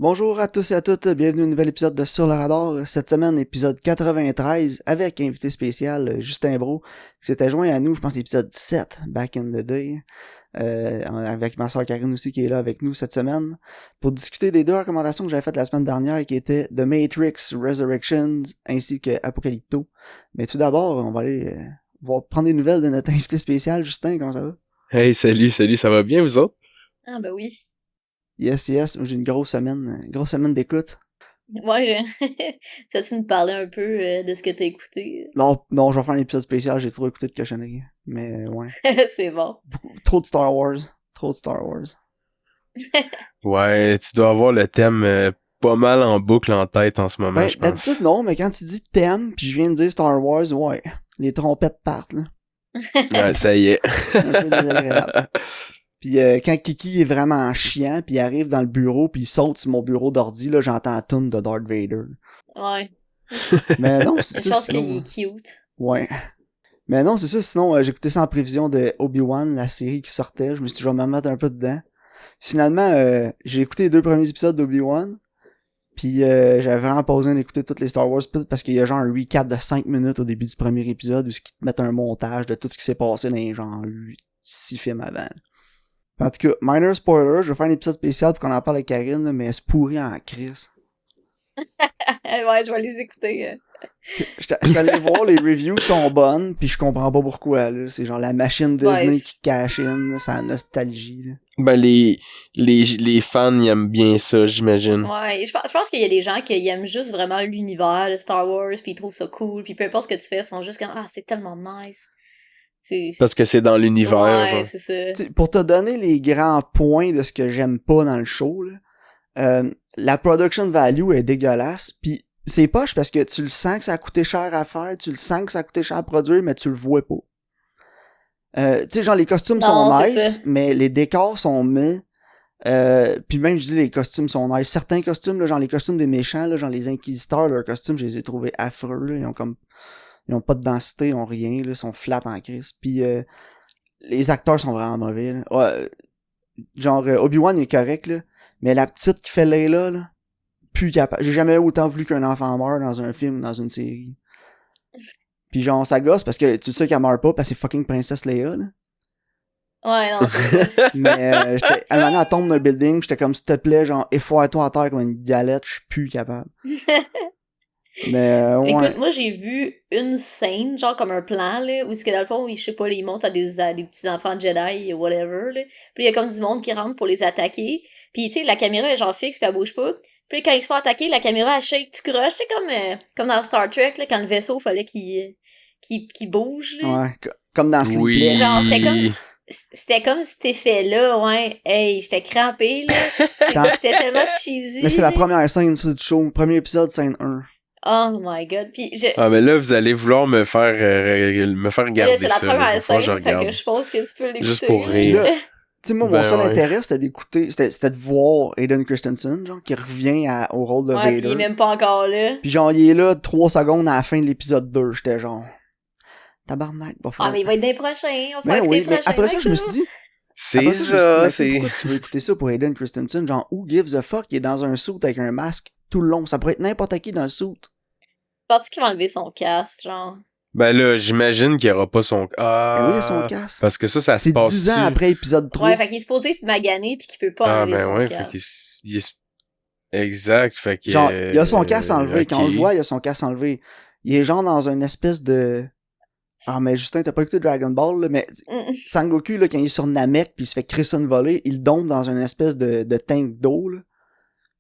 Bonjour à tous et à toutes, bienvenue à un nouvel épisode de Sur le radar. Cette semaine, épisode 93, avec invité spécial Justin Brault, qui s'était joint à nous, je pense, épisode 7, back in the day, avec ma soeur Karine aussi, qui est là avec nous cette semaine, pour discuter des deux recommandations que j'avais faites la semaine dernière, qui étaient The Matrix Resurrections, ainsi que Apocalypto. Mais tout d'abord, on va aller prendre des nouvelles de notre invité spécial. Justin, comment ça va? Hey, salut, ça va bien, vous autres? Ah, ben oui. Yes, j'ai une grosse semaine d'écoute. Ouais, tu vas-tu nous parler un peu de ce que t'as écouté? Non, je vais faire un épisode spécial, j'ai trop écouté de cochonneries. Mais ouais. C'est bon. Trop de Star Wars. Ouais, tu dois avoir le thème pas mal en boucle en tête en ce moment, je pense. D'habitude, non, mais quand tu dis thème, puis je viens de dire Star Wars, ouais, les trompettes partent, là. Ouais, ça y est. C'est un peu désagréable. Puis quand Kiki est vraiment chiant, puis il arrive dans le bureau, puis il saute sur mon bureau d'ordi, là, j'entends la toune de Darth Vader. Ouais. Mais non, c'est Je ça, pense sinon... qu'il est cute. Ouais. Mais non, c'est ça, sinon, j'ai écouté ça en prévision de Obi-Wan, la série qui sortait, je me suis dit, je vais me mettre un peu dedans. Finalement, j'ai écouté les 2 premiers épisodes d'Obi-Wan, puis j'avais vraiment pas besoin d'écouter toutes les Star Wars, parce qu'il y a genre un recap de 5 minutes au début du premier épisode, où ils te mettent un montage de tout ce qui s'est passé dans les genre 6 films avant. En tout cas, minor spoiler, je vais faire un épisode spécial pour qu'on en parle avec Karine, là, mais c'est pourri en crise. Ouais, je vais les écouter. J'étais allé voir, les reviews sont bonnes, puis je comprends pas pourquoi, là. C'est genre la machine Disney qui cash in, c'est la nostalgie, là. Ben, les fans, ils aiment bien ça, j'imagine. Ouais, je pense qu'il y a des gens qui aiment juste vraiment l'univers de Star Wars, puis ils trouvent ça cool, puis peu importe ce que tu fais, ils sont juste comme « Ah, c'est tellement nice! » Parce que c'est dans l'univers. Ouais, genre. c'est ça. T'sais, pour te donner les grands points de ce que j'aime pas dans le show, là, la production value est dégueulasse, puis c'est poche parce que tu le sens que ça a coûté cher à faire, tu le sens que ça a coûté cher à produire, mais tu le vois pas. Tu sais, genre les costumes sont nice, mais les décors sont puis même je dis les costumes sont nice. Certains costumes, là, genre les costumes des méchants, là, genre les inquisiteurs, leurs costumes, je les ai trouvés affreux, là. Ils ont pas de densité, ils ont rien, là, ils sont flats en crise. Puis les acteurs sont vraiment mauvais, là. Ouais, genre Obi-Wan est correct, là, mais la petite qui fait Layla, là, plus capable. J'ai jamais autant voulu qu'un enfant meure dans un film, dans une série. Puis genre ça gosse parce que tu sais qu'elle meurt pas parce que c'est fucking Princesse Leia, là. Ouais, non. Mais à un moment donné, elle tombe dans le building, j'étais comme s'il te plaît, genre effoire-toi à terre comme une galette, je suis plus capable. Mais ouais. Écoute, moi j'ai vu une scène, genre comme un plan, là, où c'est que dans le fond, je sais pas, ils montent à des petits enfants Jedi, whatever, là. Puis il y a comme du monde qui rentre pour les attaquer. Puis tu sais, la caméra est genre fixe, puis elle bouge pas. Puis quand ils se font attaquer, la caméra elle shake tout croche. C'est comme dans Star Trek, là, quand le vaisseau fallait qu'il bouge, là. Ouais, comme dans Sleepless. Oui. Genre, c'était comme cet effet-là, ouais. Hey, j'étais crampée, là. C'était tellement cheesy. Mais c'est la première scène du show, premier épisode, scène 1. Oh my god. Puis Ah, mais là, vous allez vouloir me faire regarder c'est ça. la première scène, je fait regarde. que je pense que tu peux l'écouter. Juste pour rire. Tu sais, moi, mon Ben seul ouais. intérêt, c'était d'écouter, c'était de voir Hayden Christensen, genre, qui revient au rôle de Ouais, Vader. pis il est même pas encore là. Puis genre, il est là 3 secondes à la fin de l'épisode 2, j'étais genre... Tabarnak, va faire... Ah, mais il va être des prochains. On va Mais faire oui, écouter mais prochains. après ça, je me suis dit... C'est après ça, je me suis dit, c'est... mais pourquoi tu veux écouter ça pour Hayden Christensen? Genre, who gives a fuck? Il est dans un suit avec un masque tout le long. Ça pourrait être n'importe qui dans le suit. Penses-tu qu'il va enlever son casque, genre? Ben là, j'imagine qu'il y aura pas son... Mais oui, il y a son casque. Parce que ça se C'est passe... 10 ans après épisode 3. Ouais, fait qu'il est supposé être magané pis qu'il peut pas enlever son casque. Fait qu'il est... Exact, fait que... Genre, il a son casque enlevé. ok. Quand on le voit, il a son casque enlevé. Il est genre dans une espèce de... Ah, mais Justin, t'as pas écouté Dragon Ball, là, mais Sangoku, là, quand il est sur Namek pis il se fait crisser une volée, il dompe dans une espèce de tank d'eau, là.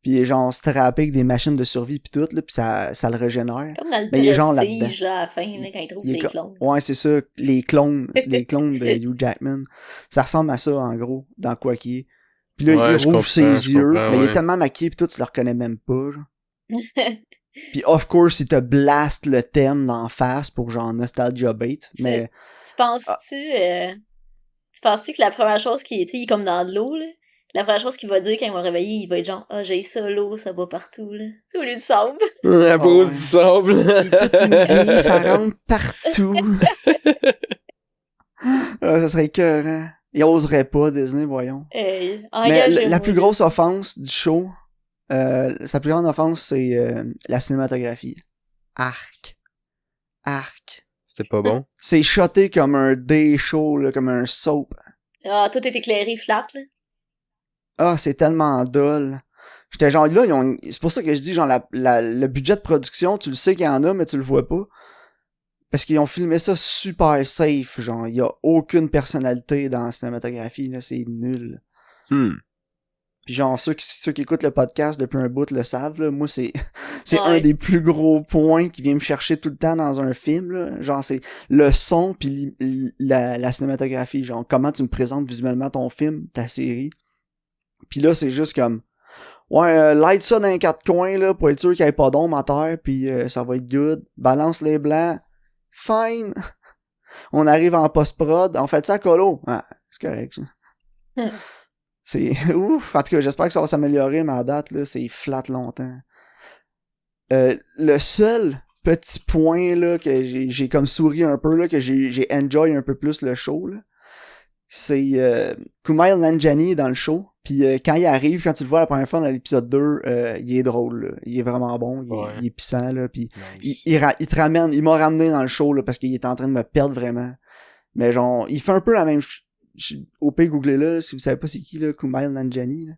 Pis il est genre strappé avec des machines de survie pis tout, là, pis ça le régénère. Comme dans le Mais il est genre là-dedans. Prestige, à la fin, là, quand il trouve ses clones. Ouais, c'est ça, les clones de Hugh Jackman. Ça ressemble à ça, en gros, dans quoi qu'il est. Pis là, Ouais, il rouvre ses yeux, mais il ouais. est tellement maquillé pis tout, tu le reconnais même pas, genre. Pis of course, il te blast le thème d'en face pour genre nostalgia bait, mais... Tu penses-tu que la première chose qui est, tu sais, il est comme dans de l'eau, là? La première chose qu'il va dire quand il va réveiller, il va être genre « Ah, j'ai ça, l'eau, ça va partout, là. » Tu sais, au lieu du sable. À cause ouais. du sable. C'est toute une vie, ça rentre partout. Ça serait écœurant. Il oserait pas, Disney, voyons. Hey, Mais la plus grosse offense du show, Sa plus grande offense, c'est la cinématographie. Arc. C'était pas bon? C'est shoté comme un day-show, là, comme un soap. Ah, tout est éclairé flat, là. Ah, c'est tellement dull. J'étais genre là, c'est pour ça que je dis genre le budget de production, tu le sais qu'il y en a, mais tu le vois pas. Parce qu'ils ont filmé ça super safe, genre il y a aucune personnalité dans la cinématographie, là, c'est nul. Puis genre ceux qui écoutent le podcast depuis un bout le savent, là, moi c'est un des plus gros points qui vient me chercher tout le temps dans un film, là. Genre c'est le son puis la cinématographie, genre comment tu me présentes visuellement ton film, ta série. Puis là c'est juste comme light ça dans les quatre coins là pour être sûr qu'il n'y ait pas d'ombre à terre, puis ça va être good. Balance les blancs, fine. On arrive en post-prod, on fait ça à colo. Ah, c'est correct ça. C'est ouf. En tout cas, j'espère que ça va s'améliorer, mais à date, là, c'est flat longtemps. Le seul petit point là que j'ai comme souri un peu, là, que j'ai enjoy un peu plus le show, là, c'est Kumail Nanjiani dans le show. Puis quand il arrive, quand tu le vois la première fois dans l'épisode 2, il est drôle, là. Il est vraiment bon, il est puissant, là. Puis nice. il te ramène, il m'a ramené dans le show là, parce qu'il était en train de me perdre vraiment. Mais genre, il fait un peu la même au pire, googlez-le, si vous savez pas c'est qui, là, Kumail Nanjiani, là.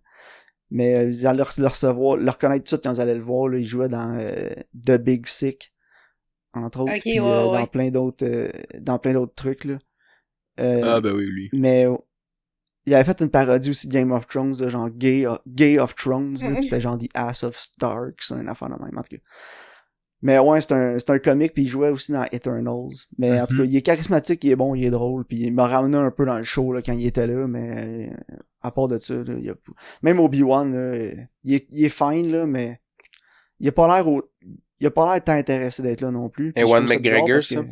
Mais vous allez le reconnaître tout de suite quand vous allez le voir, là. Il jouait dans The Big Sick, entre autres, puis dans plein d'autres trucs, là. Ben oui, lui. Mais il avait fait une parodie aussi de Game of Thrones, là, genre Gay of Thrones, là, pis c'était genre The Ass of Stark, c'est une affaire de même, en tout cas. Mais ouais, c'est un comique, puis il jouait aussi dans Eternals. Mais en tout cas, il est charismatique, il est bon, il est drôle, puis il m'a ramené un peu dans le show là, quand il était là, mais à part de ça, là, même Obi-Wan, là, il est fine, là, mais il a pas l'air tant intéressé d'être là non plus. Ewan McGregor, ça?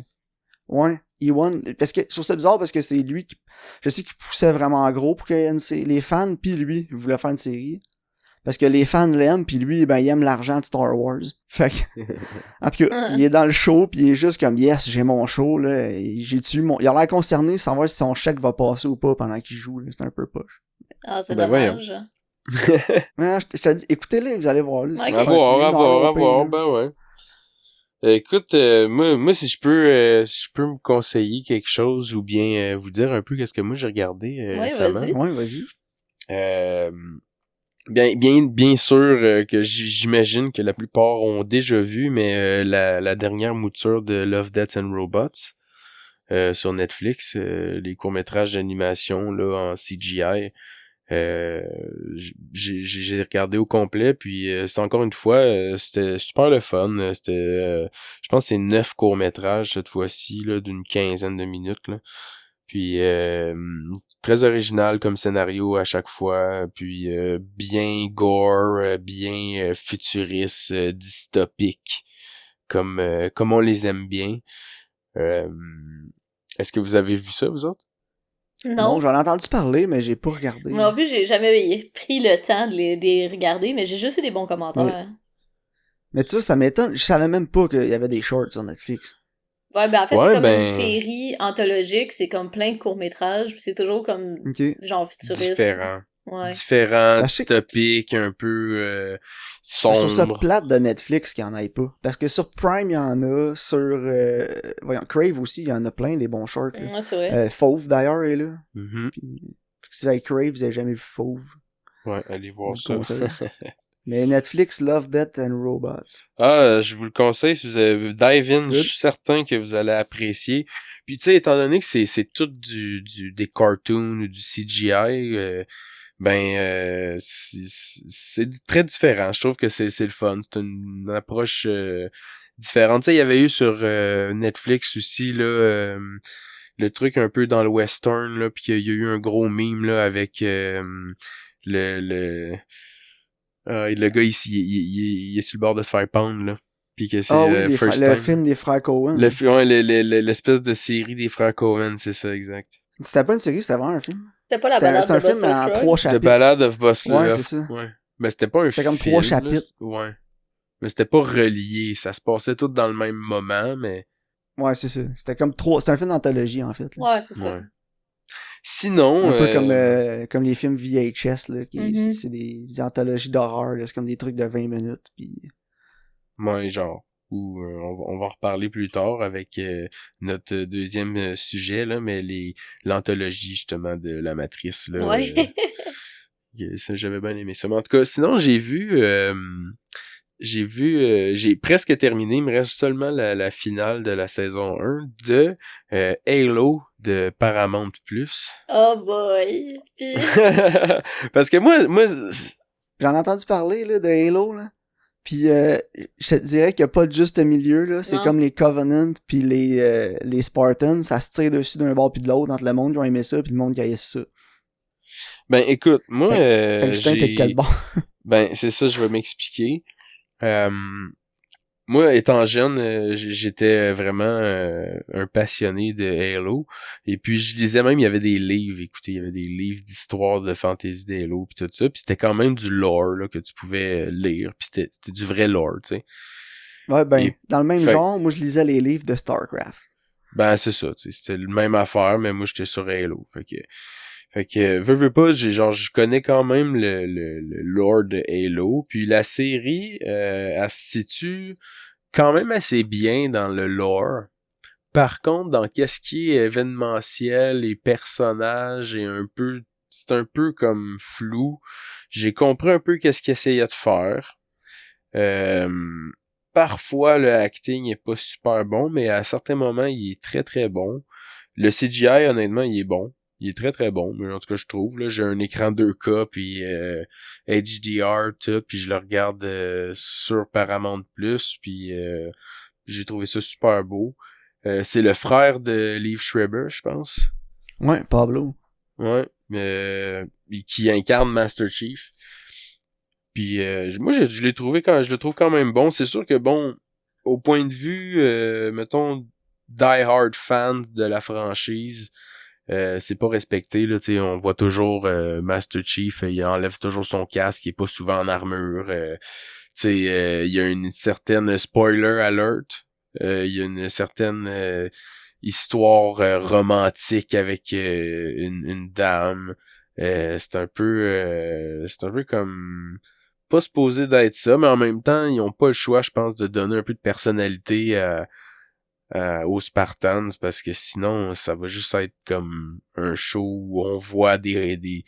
Ouais, Ewan, parce que je trouve ça bizarre parce que c'est lui qui, je sais qu'il poussait vraiment gros pour qu'il y ait une série. Les fans, puis lui, voulaient faire une série. Parce que les fans l'aiment, puis lui, ben, il aime l'argent de Star Wars. Fait que, en tout cas, il est dans le show, puis il est juste comme, yes, j'ai mon show, là, il a l'air concerné, savoir si son chèque va passer ou pas pendant qu'il joue, là. C'est un peu poche. Ah, c'est dommage. Ouais, je te dis, écoutez-le, vous allez voir, là. Okay. À voir, ben ouais. Écoute, moi, si je peux me conseiller quelque chose, ou bien vous dire un peu qu'est-ce que moi j'ai regardé récemment. Vas-y. Ouais, vas-y. Bien sûr que j'imagine que la plupart ont déjà vu, mais la dernière mouture de Love, Death and Robots sur Netflix, les courts-métrages d'animation là en CGI, j'ai regardé au complet, puis c'est encore une fois, c'était super le fun. C'était, je pense que c'est 9 courts-métrages cette fois-ci là, d'une 15aine de minutes là. Puis très original comme scénario à chaque fois, puis bien gore, bien futuriste, dystopique, comme on les aime bien. Est-ce que vous avez vu ça, vous autres? Non, j'en ai entendu parler, mais j'ai pas regardé. Moi en plus, j'ai jamais pris le temps de les regarder, mais j'ai juste eu des bons commentaires. Mais tu vois, ça m'étonne, je savais même pas qu'il y avait des shorts sur Netflix. Ouais, ben en fait, c'est comme une série anthologique, c'est comme plein de courts-métrages, c'est toujours comme genre futuriste. Différent, dystopique, un peu sombre. Je trouve ça plate de Netflix qu'il y en ait pas. Parce que sur Prime, il y en a, sur Crave aussi, il y en a plein, des bons shorts. Là. Ouais, c'est vrai. Fauve, d'ailleurs, est là. Puis, si avec Crave, vous avez jamais vu Fauve. Ouais, allez voir ça. Mais Netflix, Love, Death and Robots. Ah, je vous le conseille, si vous avez dive in, je suis certain que vous allez apprécier. Puis tu sais, étant donné que c'est tout des cartoons ou du CGI, c'est très différent. Je trouve que c'est le fun. C'est une approche différente. Tu sais, il y avait eu sur Netflix aussi là le truc un peu dans le western là, puis il y a eu un gros meme là avec le gars ici, il est sur le bord de se faire pendre, là. Puis que c'est le film des frères Coen. L'espèce de série des frères Coen, c'est ça, exact. C'était pas une série, c'était vraiment un film. C'était pas la balade de Buster Scruggs. C'était un film en 3 chapitres. The Ballad of Buster. Ouais, c'est ça. Ouais. Mais c'était pas un film. C'était comme 3 chapitres. Ouais. Mais c'était pas relié. Ça se passait tout dans le même moment, mais... Ouais, c'est ça. C'était comme c'était un film d'anthologie, en fait. Là. Ouais, c'est ça. Ouais. Sinon... Un peu comme les films VHS, là, Mhm. c'est des anthologies d'horreur, là, c'est comme des trucs de 20 minutes, puis... Ouais, genre. Ou on va en reparler plus tard avec notre deuxième sujet, là, mais l'anthologie, justement, de la Matrice, là. Ouais. Ça, j'avais bien aimé ça. Mais en tout cas, sinon, j'ai presque terminé, il me reste seulement la finale de la saison 1 de Halo de Paramount+. Oh boy. Puis, Parce que moi, J'en ai entendu parler, là, de Halo, là. Puis je te dirais qu'il n'y a pas de juste milieu, là. C'est non. comme les Covenant puis les Spartans. Ça se tire dessus d'un bord puis de l'autre entre le monde qui ont aimé ça puis le monde qui a aimé ça. ben écoute, moi, Fait que Justin, t'es de quel bord? ben c'est ça, je vais m'expliquer. Moi, étant jeune, j'étais vraiment un passionné de Halo. Et puis, je lisais même, il y avait des livres, écoutez, il y avait des livres d'histoire de fantasy d'Halo, puis tout ça. Puis c'était quand même du lore là, que tu pouvais lire. Puis c'était du vrai lore, tu sais. Ouais, ben, Et, dans le même fait, genre, moi je lisais les livres de StarCraft. ben, c'est ça, tu sais. C'était le même affaire, mais moi, j'étais sur Halo. Fait que veux pas, je connais quand même le lore de Halo. Puis la série, elle se situe quand même assez bien dans le lore. Par contre, dans qu'est-ce qui est événementiel et personnages et c'est un peu comme flou. J'ai compris un peu qu'est-ce qu'il essayait de faire. Euh, Parfois, le acting est pas super bon, mais à certains moments, il est très très bon. Le CGI, honnêtement, il est bon. Il est très très bon, mais en tout cas, je trouve. Là, j'ai un écran 2K, puis HDR, tout, puis je le regarde sur Paramount+, puis j'ai trouvé ça super beau. C'est le frère de Liev Schreiber, je pense. Ouais, Pablo. Ouais, qui incarne Master Chief. Puis moi, je l'ai trouvé je le trouve quand même bon. C'est sûr que bon, au point de vue, mettons, die-hard fan de la franchise, c'est pas respecté là. Tu sais, on voit toujours Master Chief, il enlève toujours son casque, il est pas souvent en armure. Tu sais, il y a une certaine spoiler alert. Il y a une certaine histoire romantique avec une dame. C'est un peu comme pas supposé d'être ça, mais en même temps, ils ont pas le choix, je pense, de donner un peu de personnalité aux Spartans parce que sinon, ça va juste être comme un show où on voit des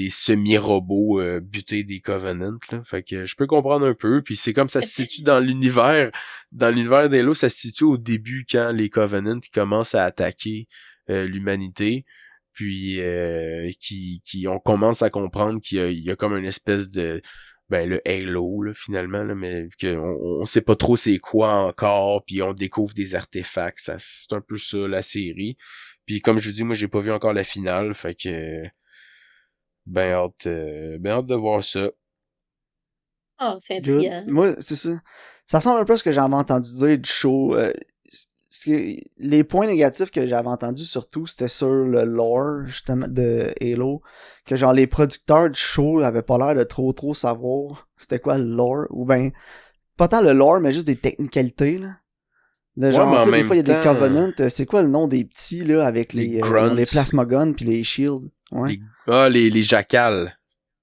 semi-robots buter des Covenants, là. Fait que je peux comprendre un peu, puis c'est comme ça se situe dans l'univers d'Halo, ça se situe au début quand les Covenants commencent à attaquer l'humanité, puis on commence à comprendre il y a comme une espèce de le Halo là, finalement là, mais que on sait pas trop c'est quoi encore, puis on découvre des artefacts, ça c'est un peu ça la série. Puis comme je vous dis, moi j'ai pas vu encore la finale, fait que ben hâte de voir ça. Oh, c'est Good. intriguant. Moi, c'est ça. Ça ressemble un peu à ce que j'avais entendu dire du show. Les points négatifs que j'avais entendus surtout, c'était sur le lore, justement, de Halo. Que genre, les producteurs du show avaient pas l'air de trop savoir c'était quoi le lore. Ou ben, pas tant le lore, mais juste des technicalités, là. De Ouais, genre, mais en tu sais, des même fois, il y a des temps, Covenants. C'est quoi le nom des petits, là, avec les ils grunts, ont les plasma guns pis les shields? Ouais. les jackals.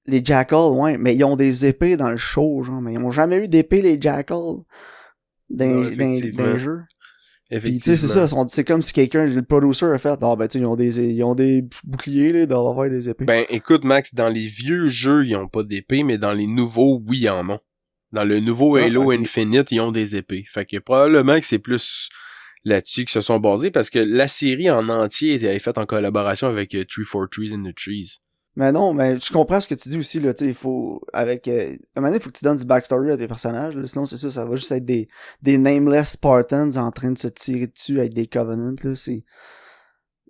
Les jackals, ouais. Mais ils ont des épées dans le show, genre. Mais ils ont jamais eu d'épée, les jackals, Non, d'un effectivement. jeu. Pis tu sais, c'est Effectivement. ça, c'est comme si quelqu'un, le producer a fait, ah ben tu sais, ils ont des boucliers, là, ils doivent avoir des épées. Ben écoute Max, dans les vieux jeux, ils ont pas d'épée, mais dans les nouveaux, oui, ils en ont. Dans le nouveau Ah, Halo ok. Infinite, ils ont des épées. Fait que probablement que c'est plus là-dessus qu'ils se sont basés parce que la série en entier était faite en collaboration avec 343 Trees in the Trees. Mais non, mais je comprends ce que tu dis aussi, là, tu sais, il faut, avec, à un moment donné, il faut que tu donnes du backstory à tes personnages, là, sinon c'est ça va juste être des nameless Spartans en train de se tirer dessus avec des Covenants, là,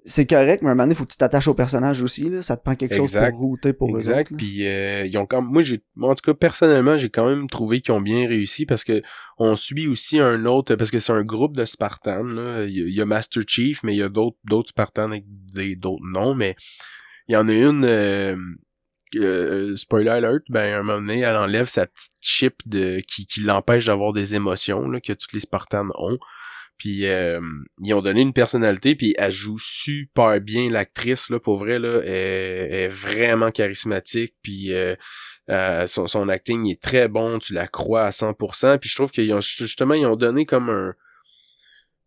c'est correct, mais à un moment donné, faut que tu t'attaches aux personnages aussi, là, ça te prend quelque chose pour Exact. router pour eux Exact. autres, là. Puis ils ont quand moi en tout cas personnellement j'ai quand même trouvé qu'ils ont bien réussi parce que on suit aussi un autre parce que c'est un groupe de Spartans là. Il y a Master Chief mais il y a d'autres Spartans avec d'autres noms mais il y en a une spoiler alert ben à un moment donné elle enlève sa petite chip qui l'empêche d'avoir des émotions là que tous les Spartans ont. Puis ils ont donné une personnalité, puis elle joue super bien, l'actrice, là, pour vrai, là, est vraiment charismatique, puis son acting est très bon, tu la crois à 100%, puis je trouve qu'ils ont justement, ils ont donné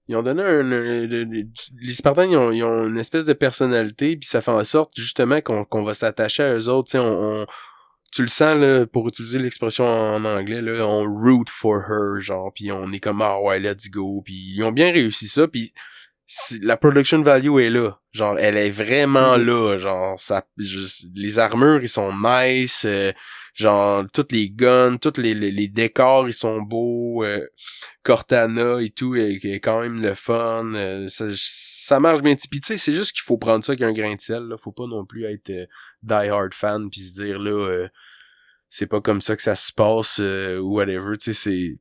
les Spartans, ils ont une espèce de personnalité, puis ça fait en sorte, justement, qu'on va s'attacher à eux autres, tu sais, tu le sens, là, pour utiliser l'expression en anglais, là, on root for her, genre, pis on est comme, ah ouais, let's go, pis ils ont bien réussi ça, pis la production value est là, genre, elle est vraiment là, genre, les armures, ils sont nice, genre, toutes les guns, tous les décors, ils sont beaux, Cortana et tout, est quand même le fun, ça marche bien, pis tu sais, c'est juste qu'il faut prendre ça avec un grain de sel, là, faut pas non plus être die-hard fan pis se dire, là, c'est pas comme ça que ça se passe, ou whatever, tu sais,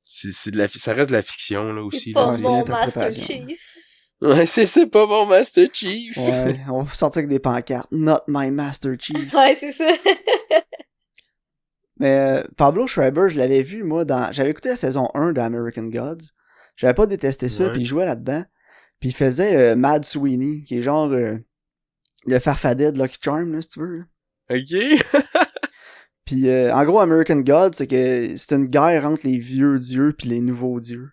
ça reste de la fiction, là, aussi. C'est pas là, mon Master Chief. Ouais, c'est pas mon Master Chief. Ouais, on va sortir avec des pancartes. Not my Master Chief. Ouais, c'est ça. Mais Pablo Schreiber, je l'avais vu, moi, j'avais écouté la saison 1 de American Gods. J'avais pas détesté ça, Ouais. puis il jouait là-dedans. Puis il faisait Mad Sweeney, qui est genre le farfadet de Lucky Charm, là, si tu veux. Là. Ok. Puis en gros, American Gods, c'est que c'est une guerre entre les vieux dieux puis les nouveaux dieux.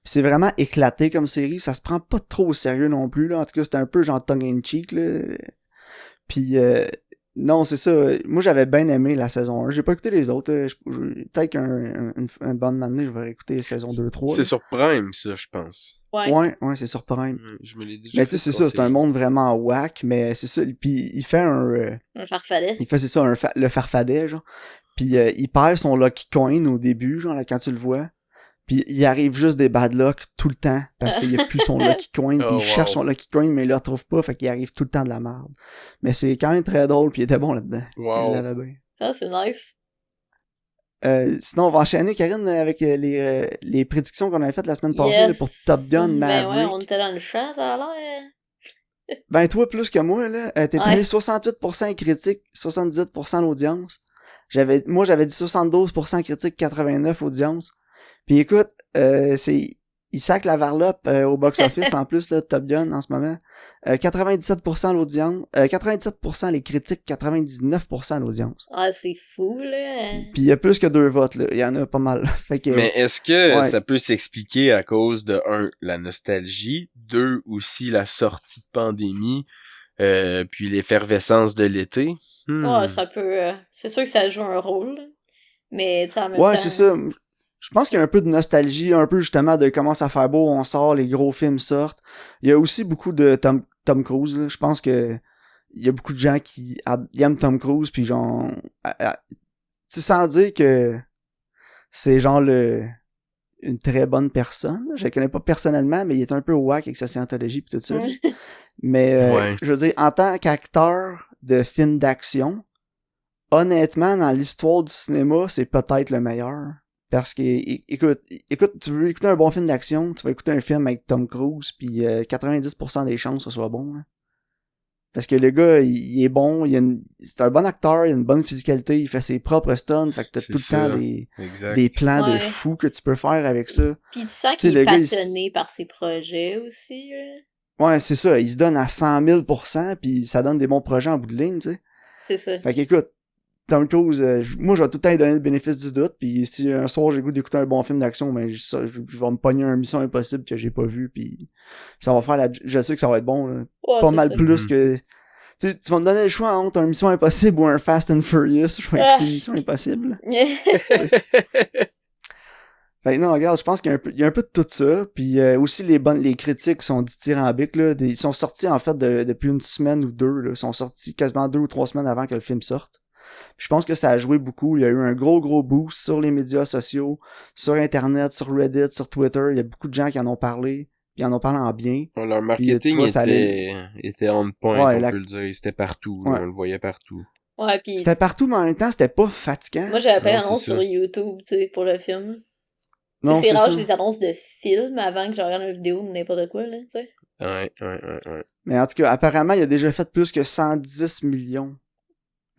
Puis c'est vraiment éclaté comme série, ça se prend pas trop au sérieux non plus, là. En tout cas, c'était un peu genre tongue-in-cheek, là. Puis non, c'est ça. Moi, j'avais bien aimé la saison 1. J'ai pas écouté les autres. Peut-être qu'un bon moment donné, je vais réécouter la saison 2-3. C'est sur Prime, ça, je pense. Ouais, c'est sur Prime. Je me l'ai déjà Mais tu sais, c'est ça, c'est un monde vraiment whack, mais c'est ça. Puis il fait un farfadet. Il fait, c'est ça, le farfadet, genre. Puis il perd son Lucky Coin au début, genre, là, quand tu le vois. Puis il arrive juste des bad luck tout le temps, parce qu'il a plus son Lucky Coin, puis il cherche son Lucky Coin, mais il le retrouve pas, fait qu'il arrive tout le temps de la merde. Mais c'est quand même très drôle, puis il était bon là-dedans. Wow. Il l'avait bien. Ça, c'est nice. Sinon, on va enchaîner, Karine, avec les prédictions qu'on avait faites la semaine passée là, pour Top Gun Maverick. Ben ouais, on était dans le champ, ça a l'air. Ben toi, plus que moi, là, t'es pris 68% critique, 78% l'audience. Moi, j'avais dit 72% critique, 89% audience. Puis écoute, il sac la varlope au box-office en plus, là, Top Gun en ce moment. 97% l'audience, 97% les critiques, 99% l'audience. Ah, c'est fou, là. Puis il y a plus que 2 votes, là. Il y en a pas mal. Fait que, mais est-ce que ça peut s'expliquer à cause de, 1, la nostalgie, 2, aussi la sortie de pandémie, puis l'effervescence de l'été? Ouais, ça peut... c'est sûr que ça joue un rôle, là. Mais, tu sais, en même temps... Ouais, c'est ça. Je pense qu'il y a un peu de nostalgie, un peu justement de comment ça fait beau, on sort, les gros films sortent. Il y a aussi beaucoup de Tom Cruise, là. Je pense que il y a beaucoup de gens qui aiment Tom Cruise, puis genre... tu sais, sans dire que c'est genre une très bonne personne. Je le connais pas personnellement, mais il est un peu wack avec sa scientologie pis tout ça. Mais je veux dire, en tant qu'acteur de film d'action, honnêtement, dans l'histoire du cinéma, c'est peut-être le meilleur. Parce que, écoute, tu veux écouter un bon film d'action, tu vas écouter un film avec Tom Cruise, puis 90% des chances que ce soit bon. Hein. Parce que le gars, il est bon, c'est un bon acteur, il a une bonne physicalité, il fait ses propres stunts, fait que t'as tout le temps des plans de fou que tu peux faire avec ça. Puis tu sens qu'il est passionné par ses projets aussi. Ouais, c'est ça, il se donne à 100 000%, puis ça donne des bons projets en bout de ligne, tu sais. C'est ça. Fait qu'écoute, Tom Cruise, moi je vais tout le temps lui donner le bénéfice du doute, puis si un soir j'ai le goût d'écouter un bon film d'action, ben je vais me pogner un Mission Impossible que j'ai pas vu, puis ça va faire je sais que ça va être bon, là. Ouais, pas mal plus que... Tu vas me donner le choix entre un Mission Impossible ou un Fast and Furious, je vais écouter Mission Impossible. Fait que non, regarde, je pense qu'il y a un peu de tout ça, puis aussi les critiques sont dithyrambiques, là, ils sont sortis en fait depuis une semaine ou 2, là, ils sont sortis quasiment 2 ou 3 semaines avant que le film sorte. Puis je pense que ça a joué beaucoup. Il y a eu un gros boost sur les médias sociaux, sur Internet, sur Reddit, sur Twitter. Il y a beaucoup de gens qui en ont parlé, puis en ont parlé en bien. Leur marketing était on point, on peut le dire. C'était partout, on le voyait partout. Ouais, puis... C'était partout, mais en même temps, c'était pas fatigant. Moi, j'avais pas l'annonce sur YouTube, tu sais, pour le film. Non, c'est rare que j'ai des annonces de films avant que je regarde une vidéo de n'importe quoi, là, tu sais. Ouais. Mais en tout cas, apparemment, il a déjà fait plus que 110 millions.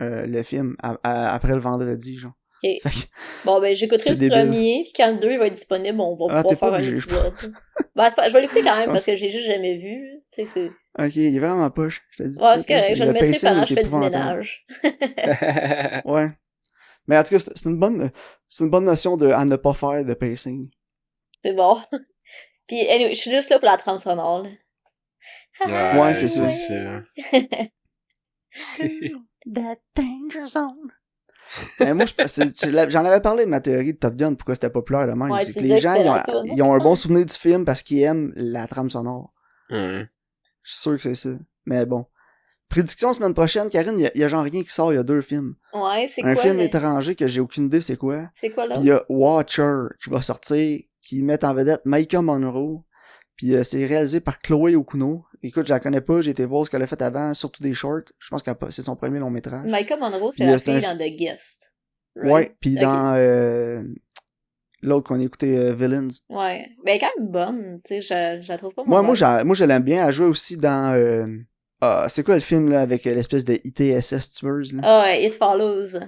Le film après le vendredi, genre. Ok. Fait que- Bon, ben, j'écouterai C'est le débile. premier, puis quand le 2 va être disponible, on va Ah, t'es pouvoir faire pas un obligé, je épisode. Ben, c'est pas... je vais l'écouter quand même, pense. parce que j'ai juste jamais vu. Tu sais, c'est... Ok, il est vraiment poche. Je te dis tout Ouais, de c'est suite, là, correct, je le le mettrai pacing pendant que est je fais du épouvantable. ménage. Ouais. Mais en tout cas, c'est une bonne notion à ne pas faire de pacing. C'est bon. Puis, anyway, je suis juste là pour la trame sonore, là. Ouais, c'est ça. That danger zone. Moi, j'en avais parlé de ma théorie de Top Gun, pourquoi c'était populaire de même. Ouais, C'est tu que disais les que gens, c'était la toune. ils ont un bon souvenir du film parce qu'ils aiment la trame sonore. Ouais. Je suis sûr que c'est ça. Mais bon. Prédiction semaine prochaine, Karine, il y a genre rien qui sort, il y a 2 films. Ouais, c'est Un quoi, film là? étranger que j'ai aucune idée c'est quoi. C'est quoi, là? Puis il y a Watcher qui va sortir, qui met en vedette Maika Monroe. Puis c'est réalisé par Chloé Okuno. Écoute, je la connais pas, j'ai été voir ce qu'elle a fait avant, surtout des shorts. Je pense que c'est son premier long métrage. Maika Monroe, c'est Puis, la c'est un fille dans The Guest. Ouais, Right? puis Ok. dans l'autre qu'on a écouté, Villains. Ouais. Ben, elle est quand même bonne, tu sais, je la trouve pas Moi, mauvaise. je l'aime bien. Elle jouait aussi dans... c'est quoi le film là avec l'espèce de ITSS tueuse là? Ah ouais, It Follows.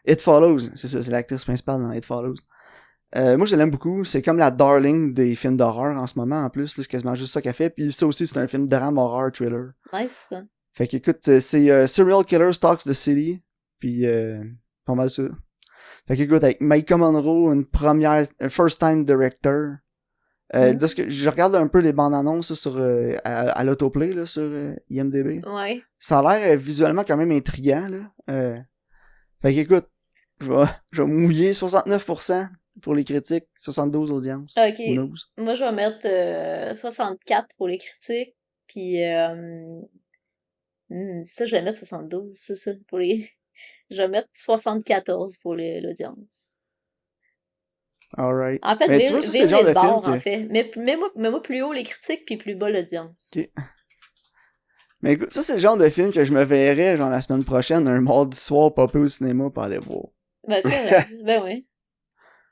It Follows, c'est ça, c'est l'actrice principale dans It Follows. Moi, je l'aime beaucoup. C'est comme la darling des films d'horreur en ce moment, en plus. là, C'est quasiment juste ça qu'elle fait. Puis ça aussi, c'est un film drame, horreur, thriller. Nice, ça. Fait qu'écoute, c'est Serial Killer Stalks the City. Puis pas mal ça. Fait qu'écoute, avec Maika Monroe, un first time director. Là, je regarde un peu les bandes annonces là, sur à l'autoplay là, sur IMDb. Ouais. Ça a l'air visuellement quand même intriguant. Là. Fait qu'écoute, je vais mouiller 69% pour les critiques, 72 audiences. Ok. Who knows? Moi, je vais mettre 64 pour les critiques, puis ça, je vais mettre 72, c'est ça, pour les... Je vais mettre 74 pour l'audience. Alright. En fait, Mais tu vois, ça, c'est le genre les de film bords, que... en fait. Mets-moi plus haut les critiques, puis plus bas l'audience. Ok. Mais écoute, ça, c'est le genre de film que je me verrais, genre, la semaine prochaine, un mardi soir, popper au cinéma pour aller voir. Ben, c'est vrai. Ben oui.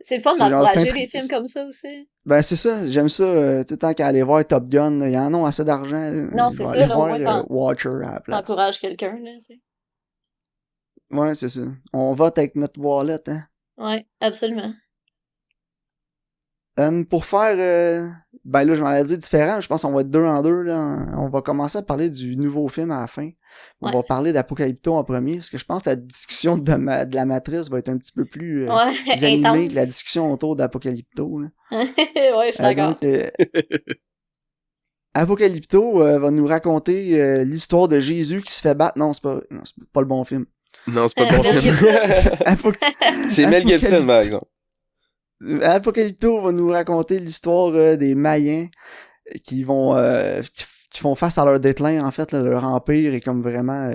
C'est le fun C'est genre, d'encourager c'est des films comme ça aussi. Ben, c'est ça, j'aime ça, tu sais, tant qu'à aller voir Top Gun, là, ils en ont assez d'argent, là. Non, Je c'est vais ça, aller là, au voir moins Watcher à la place. t'encourages quelqu'un, là, tu sais. Ouais, c'est ça. On vote avec notre wallet, hein. Ouais, absolument. Pour faire, ben là, je m'en ai dit différent, je pense qu'on va être 2 en 2, là. On va commencer à parler du nouveau film à la fin. On Ouais. va parler d'Apocalypto en premier, parce que je pense que la discussion de la matrice va être un petit peu plus Ouais, animée que la intense. discussion autour d'Apocalypto, là. Ouais, je suis d'accord. Donc, Apocalypto va nous raconter l'histoire de Jésus qui se fait battre. Non, c'est pas le bon film. Non, c'est pas le bon Mel film. C'est Mel Gibson, par exemple. Apocalypto va nous raconter l'histoire des Mayens qui vont qui font face à leur déclin, en fait, là, leur empire est comme vraiment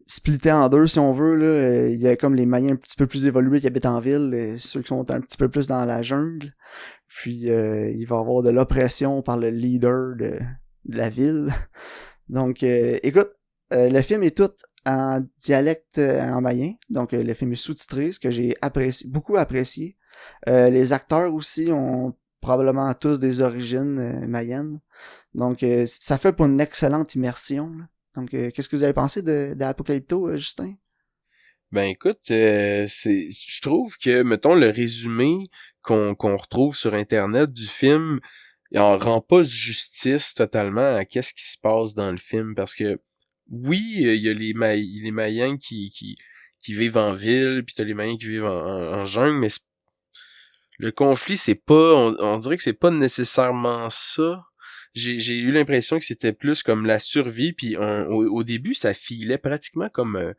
splitté en deux, si on veut. Là. Il y a comme les Mayens un petit peu plus évolués qui habitent en ville, et ceux qui sont un petit peu plus dans la jungle. Puis il va y avoir de l'oppression par le leader de la ville. Donc, écoute, le film est tout en dialecte en mayen. Donc, le film est sous-titré, ce que j'ai beaucoup apprécié. Les acteurs aussi ont probablement tous des origines mayennes. Donc, ça fait pour une excellente immersion. Là. Donc, qu'est-ce que vous avez pensé d'Apocalypto, Justin? Ben écoute, je trouve que, mettons, le résumé qu'on retrouve sur Internet du film, il en rend pas justice totalement à qu'est-ce qui se passe dans le film, parce que oui, il y a les Mayens qui vivent en ville, puis t'as les Mayens qui vivent en jungle, mais le conflit, c'est pas, on dirait que c'est pas nécessairement ça. J'ai eu l'impression que c'était plus comme la survie, puis au début, ça filait pratiquement comme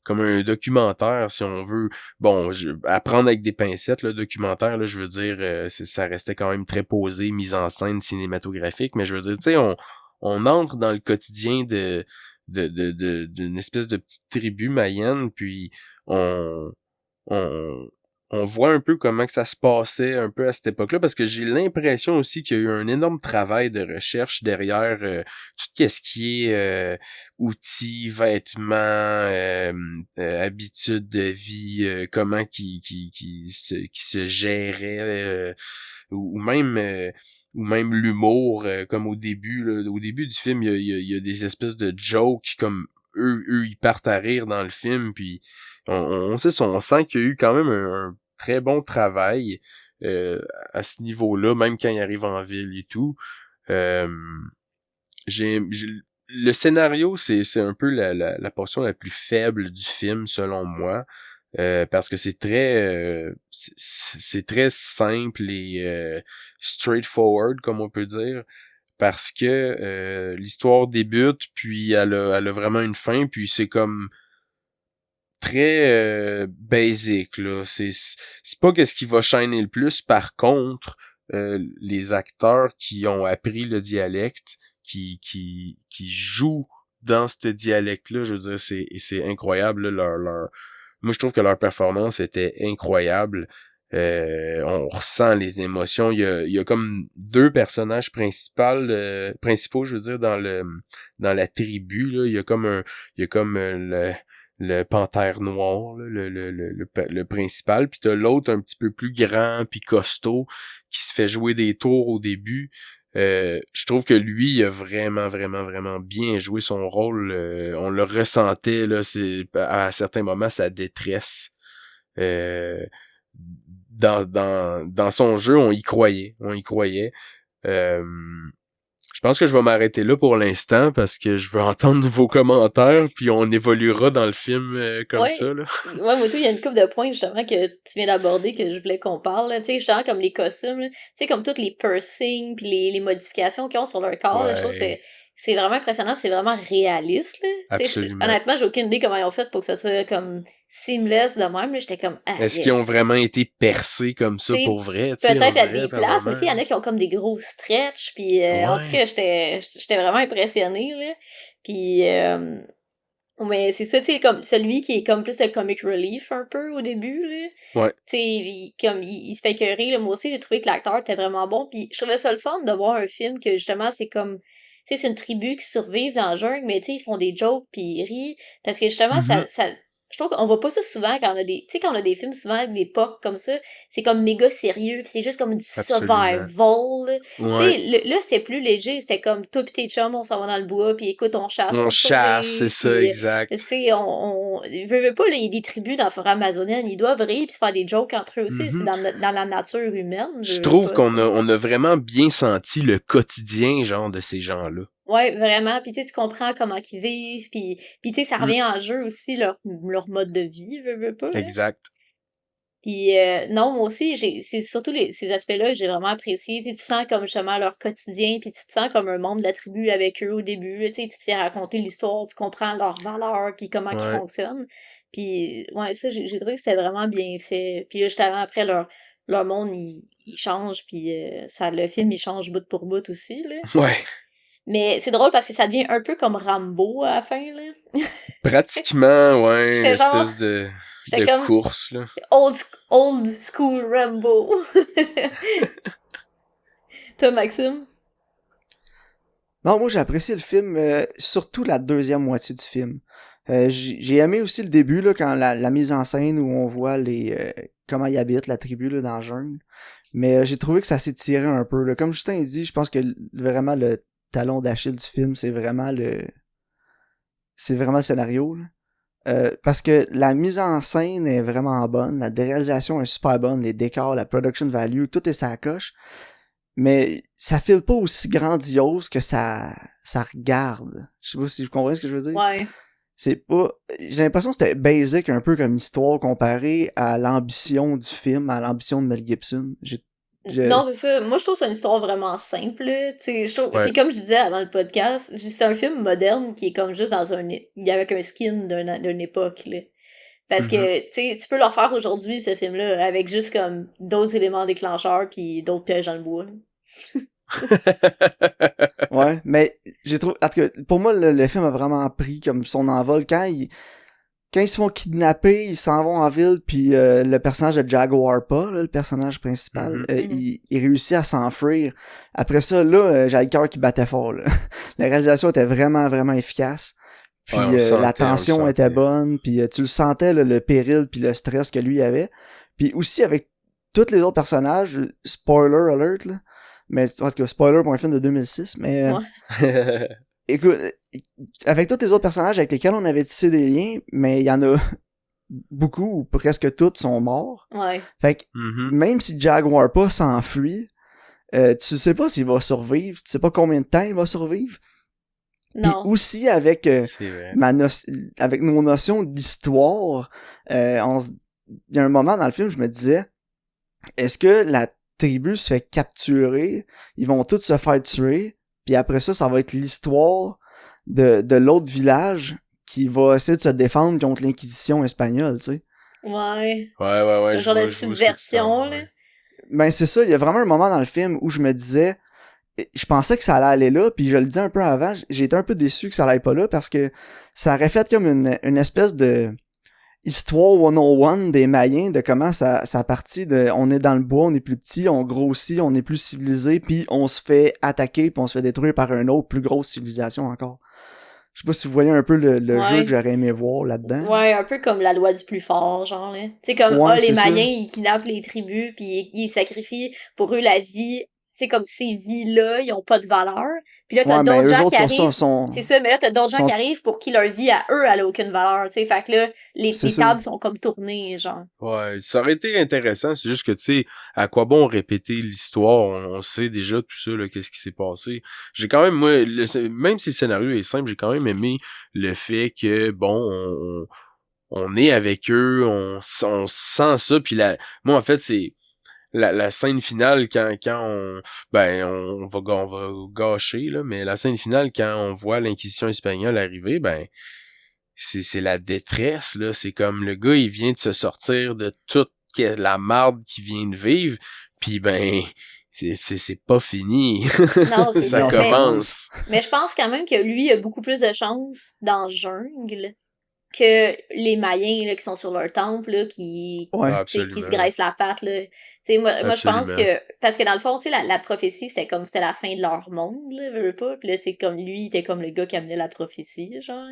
un documentaire, si on veut. Bon, à prendre avec des pincettes, le documentaire, là, je veux dire, ça restait quand même très posé, mise en scène cinématographique, mais je veux dire, tu sais, on entre dans le quotidien d'une espèce de petite tribu mayenne, puis on voit un peu comment que ça se passait un peu à cette époque-là, parce que j'ai l'impression aussi qu'il y a eu un énorme travail de recherche derrière tout ce qui est outils, vêtements, habitudes de vie, comment qui se gérait, ou même l'humour, comme au début du film, il y a des espèces de jokes comme eux ils partent à rire dans le film, puis on sent qu'il y a eu quand même un très bon travail à ce niveau-là, même quand ils arrivent en ville et tout. Le scénario, c'est un peu la portion la plus faible du film, selon moi. Parce que c'est très simple et straightforward, comme on peut dire, parce que l'histoire débute, puis elle a vraiment une fin, puis c'est comme très basic, là. C'est pas qu'est-ce qui va shiner le plus. Par contre, les acteurs qui ont appris le dialecte, qui jouent dans ce dialecte-là, je veux dire, c'est incroyable, là, moi, je trouve que leur performance était incroyable. On ressent les émotions. Il y a comme deux personnages principaux, je veux dire, dans la tribu, là. Il y a comme le panthère noir, là, le principal, puis t'as l'autre un petit peu plus grand puis costaud qui se fait jouer des tours au début. Je trouve que lui, il a vraiment, vraiment, vraiment bien joué son rôle. On le ressentait, là, c'est à certains moments sa détresse. Dans son jeu, on y croyait. Je pense que je vais m'arrêter là pour l'instant parce que je veux entendre vos commentaires, puis on évoluera dans le film comme ça, là. Ouais, moi, il y a une couple de points, justement, que tu viens d'aborder, que je voulais qu'on parle, là. Tu sais, justement, comme les costumes, là. Tu sais, comme toutes les piercings, puis les modifications qu'ils ont sur leur corps, là, je trouve que c'est vraiment impressionnant, pis c'est vraiment réaliste, là. Absolument. Honnêtement, j'ai aucune idée comment ils ont fait pour que ça soit comme seamless de même, là. J'étais comme, est-ce qu'ils ont vraiment été percés comme ça pour vrai? Peut-être à des places, mais tu sais, il y en a qui ont comme des gros stretch, puis en tout cas, j'étais vraiment impressionnée, là. Puis mais c'est ça, tu sais, comme celui qui est comme plus le comic relief un peu au début, là. Ouais. Tu sais, il se fait écœurer, là. Moi aussi, j'ai trouvé que l'acteur était vraiment bon, puis je trouvais ça le fun de voir un film que, justement, c'est comme... Tu sais, c'est une tribu qui survive dans le jungle, mais tu sais, ils font des jokes puis ils rient. Parce que justement, je trouve qu'on voit pas ça souvent quand on a des... Tu sais, quand on a des films souvent avec des POC comme ça, c'est comme méga sérieux, pis c'est juste comme du survival. Ouais. Tu sais, là, c'était plus léger, c'était comme toi pis tes chums, on s'en va dans le bois, puis écoute, on chasse. On chasse, c'est ça, exact. Tu sais, on veut pas, là, il y a des tribus dans la forêt amazonienne, ils doivent rire pis se faire des jokes entre eux aussi, c'est dans la nature humaine. Je trouve qu'on a vraiment bien senti le quotidien, genre, de ces gens-là. Ouais, vraiment. Puis tu sais, tu comprends comment ils vivent. Puis tu sais, ça revient en jeu aussi, leur mode de vie, veux pas. Là. Exact. Puis non, moi aussi, c'est surtout ces aspects-là que j'ai vraiment apprécié. Tu sais, tu sens comme justement leur quotidien, puis tu te sens comme un membre de la tribu avec eux au début. Tu sais, tu te fais raconter l'histoire, tu comprends leurs valeurs, puis comment ils fonctionnent. Puis ouais, ça, j'ai trouvé que c'était vraiment bien fait. Puis justement, après, leur monde, il change, puis le film, il change bout pour bout aussi, là. Ouais. Mais c'est drôle parce que ça devient un peu comme Rambo à la fin, là. Pratiquement, ouais, une espèce de comme course, là. Old school Rambo. Toi, Maxime? Non, moi j'ai apprécié le film, surtout la deuxième moitié du film. J'ai aimé aussi le début, là, quand la mise en scène où on voit comment ils habitent, la tribu, là, dans le jungle. Mais j'ai trouvé que ça s'est tiré un peu, là. Comme Justin dit, je pense que vraiment le talon d'Achille du film, c'est vraiment le scénario, là. Parce que la mise en scène est vraiment bonne, la réalisation est super bonne, les décors, la production value, tout est sa coche, mais ça file pas aussi grandiose que ça regarde. Je sais pas si vous comprenez ce que je veux dire. Ouais. C'est pas... J'ai l'impression que c'était basic un peu comme histoire comparé à l'ambition du film, à l'ambition de Mel Gibson. Non, c'est ça. Moi, je trouve que c'est une histoire vraiment simple. Tu sais, Ouais. Puis comme je disais avant le podcast, c'est un film moderne qui est comme juste avec un skin d'une époque, là. Parce que, tu sais, tu peux le refaire aujourd'hui, ce film-là, avec juste comme d'autres éléments déclencheurs puis d'autres pièges dans le bois. Ouais, mais j'ai trouvé... En tout cas, pour moi, le film a vraiment pris comme son envol. Quand ils se font kidnapper, ils s'en vont en ville, puis le personnage de Jaguar Pa, là, le personnage principal, il réussit à s'enfuir. Après ça, là, j'ai le cœur qui battait fort. Là. La réalisation était vraiment, vraiment efficace. Puis la tension était bonne, puis tu le sentais, là, le péril puis le stress que lui avait. Puis aussi avec tous les autres personnages, spoiler alert, là, mais en tout cas, spoiler pour un film de 2006, mais... Ouais. Écoute, avec tous les autres personnages avec lesquels on avait tissé des liens, mais il y en a beaucoup ou presque tous sont morts. Ouais. Fait que Mhm. même si Jaguar pas s'enfuit, tu sais pas s'il va survivre, tu sais pas combien de temps il va survivre. Puis Non. aussi avec C'est vrai. avec nos notions d'histoire, il y a un moment dans le film, je me disais, est-ce que la tribu se fait capturer, ils vont tous se faire tuer, puis après ça va être l'histoire de l'autre village qui va essayer de se défendre contre l'Inquisition espagnole, tu sais. Ouais. Ouais, Le je genre vois de ce que tu subversion, parles, là. ouais. Ben c'est ça, il y a vraiment un moment dans le film où je me disais, je pensais que ça allait aller là, puis je le disais un peu avant, j'ai été un peu déçu que ça allait pas là parce que ça aurait fait comme une espèce de histoire 101 des Mayens, de comment ça partit de on est dans le bois, on est plus petit, on grossit, on est plus civilisé, puis on se fait attaquer, puis on se fait détruire par une autre plus grosse civilisation encore. Je sais pas si vous voyez un peu le Ouais. jeu que j'aurais aimé voir là-dedans. Ouais, un peu comme la loi du plus fort, genre, là. Tu sais, comme, Ouais, les c'est ça. Mayens, ils kidnappent les tribus, puis ils sacrifient pour eux la vie. Tu sais, comme ces vies-là, ils ont pas de valeur. Puis là, t'as Ouais, mais d'autres eux gens autres qui arrivent. C'est ça, mais là, t'as d'autres gens qui arrivent pour qui leur vie à eux, elle a aucune valeur, tu sais. Fait que là, les c'est ça. tables sont comme tournées, genre. Ouais, ça aurait été intéressant, c'est juste que, tu sais, à quoi bon répéter l'histoire, on sait déjà tout ça, là, qu'est-ce qui s'est passé. J'ai quand même, moi, même si le scénario est simple, j'ai quand même aimé le fait que, bon, on est avec eux, on sent ça, puis moi, en fait, c'est la scène finale quand on va gâcher, là, mais la scène finale quand on voit l'Inquisition espagnole arriver, ben, c'est la détresse, là. C'est comme le gars, il vient de se sortir de toute la marde qu'il vient de vivre, puis ben, c'est pas fini. Non, c'est Ça ça. commence. Mais je pense quand même que lui a beaucoup plus de chance dans la jungle que les Mayens, là, qui sont sur leur temple, là, qui Ouais. Ah, qui se absolument. graissent la patte, là. Tu sais, moi, je pense Absolument. que, parce que dans le fond, tu sais, la prophétie, c'était comme, c'était la fin de leur monde, là, veux pas. Puis là, c'est comme, lui, il était comme le gars qui amenait la prophétie, genre.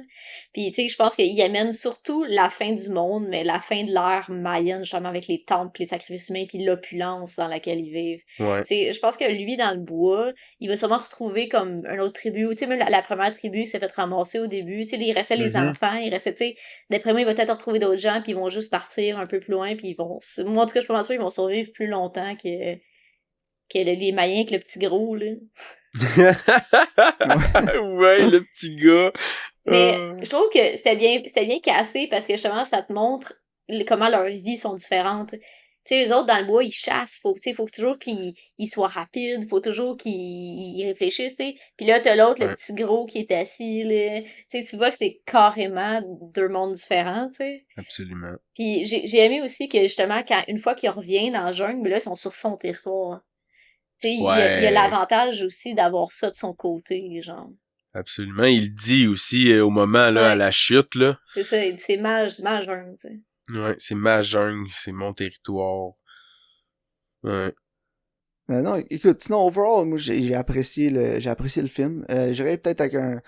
Puis, tu sais, je pense qu'il amène surtout la fin du monde, mais la fin de l'ère mayenne, justement, avec les temples, les sacrifices humains, puis l'opulence dans laquelle ils vivent. Ouais. Tu sais, je pense que lui, dans le bois, il va sûrement retrouver comme une autre tribu, tu sais, même la première tribu qui s'est fait ramasser au début, tu sais, il restait les Mhm. enfants, il restait, tu sais, d'après moi, il va peut-être retrouver d'autres gens, puis ils vont juste partir un peu plus loin, puis ils vont... Moi, en tout cas, je pense qu'ils vont survivre plus longtemps que les Mayens avec le petit gros, là. Ouais, le petit gars. Mais je trouve que c'était bien cassé, parce que justement, ça te montre comment leurs vies sont différentes. Tu sais, eux autres, dans le bois, ils chassent. Faut toujours qu'ils soient rapides. Faut toujours qu'ils réfléchissent, tu sais. Puis là, t'as l'autre, le Ouais. petit gros qui est assis, là. Tu sais, tu vois que c'est carrément deux mondes différents, tu sais. Absolument. Puis j'ai aimé aussi que, justement, une fois qu'il revient dans la jungle, là, ils sont sur son territoire. Tu sais, il y a Ouais. l'avantage aussi d'avoir ça de son côté, genre. Absolument. Il dit aussi au moment, là, à Ouais. la chute, là. C'est ça, c'est ma jungle, tu sais. Ouais, c'est ma jungle, c'est mon territoire. Ouais. Non, écoute, sinon, overall, moi, j'ai apprécié le film. J'irais peut-être avec un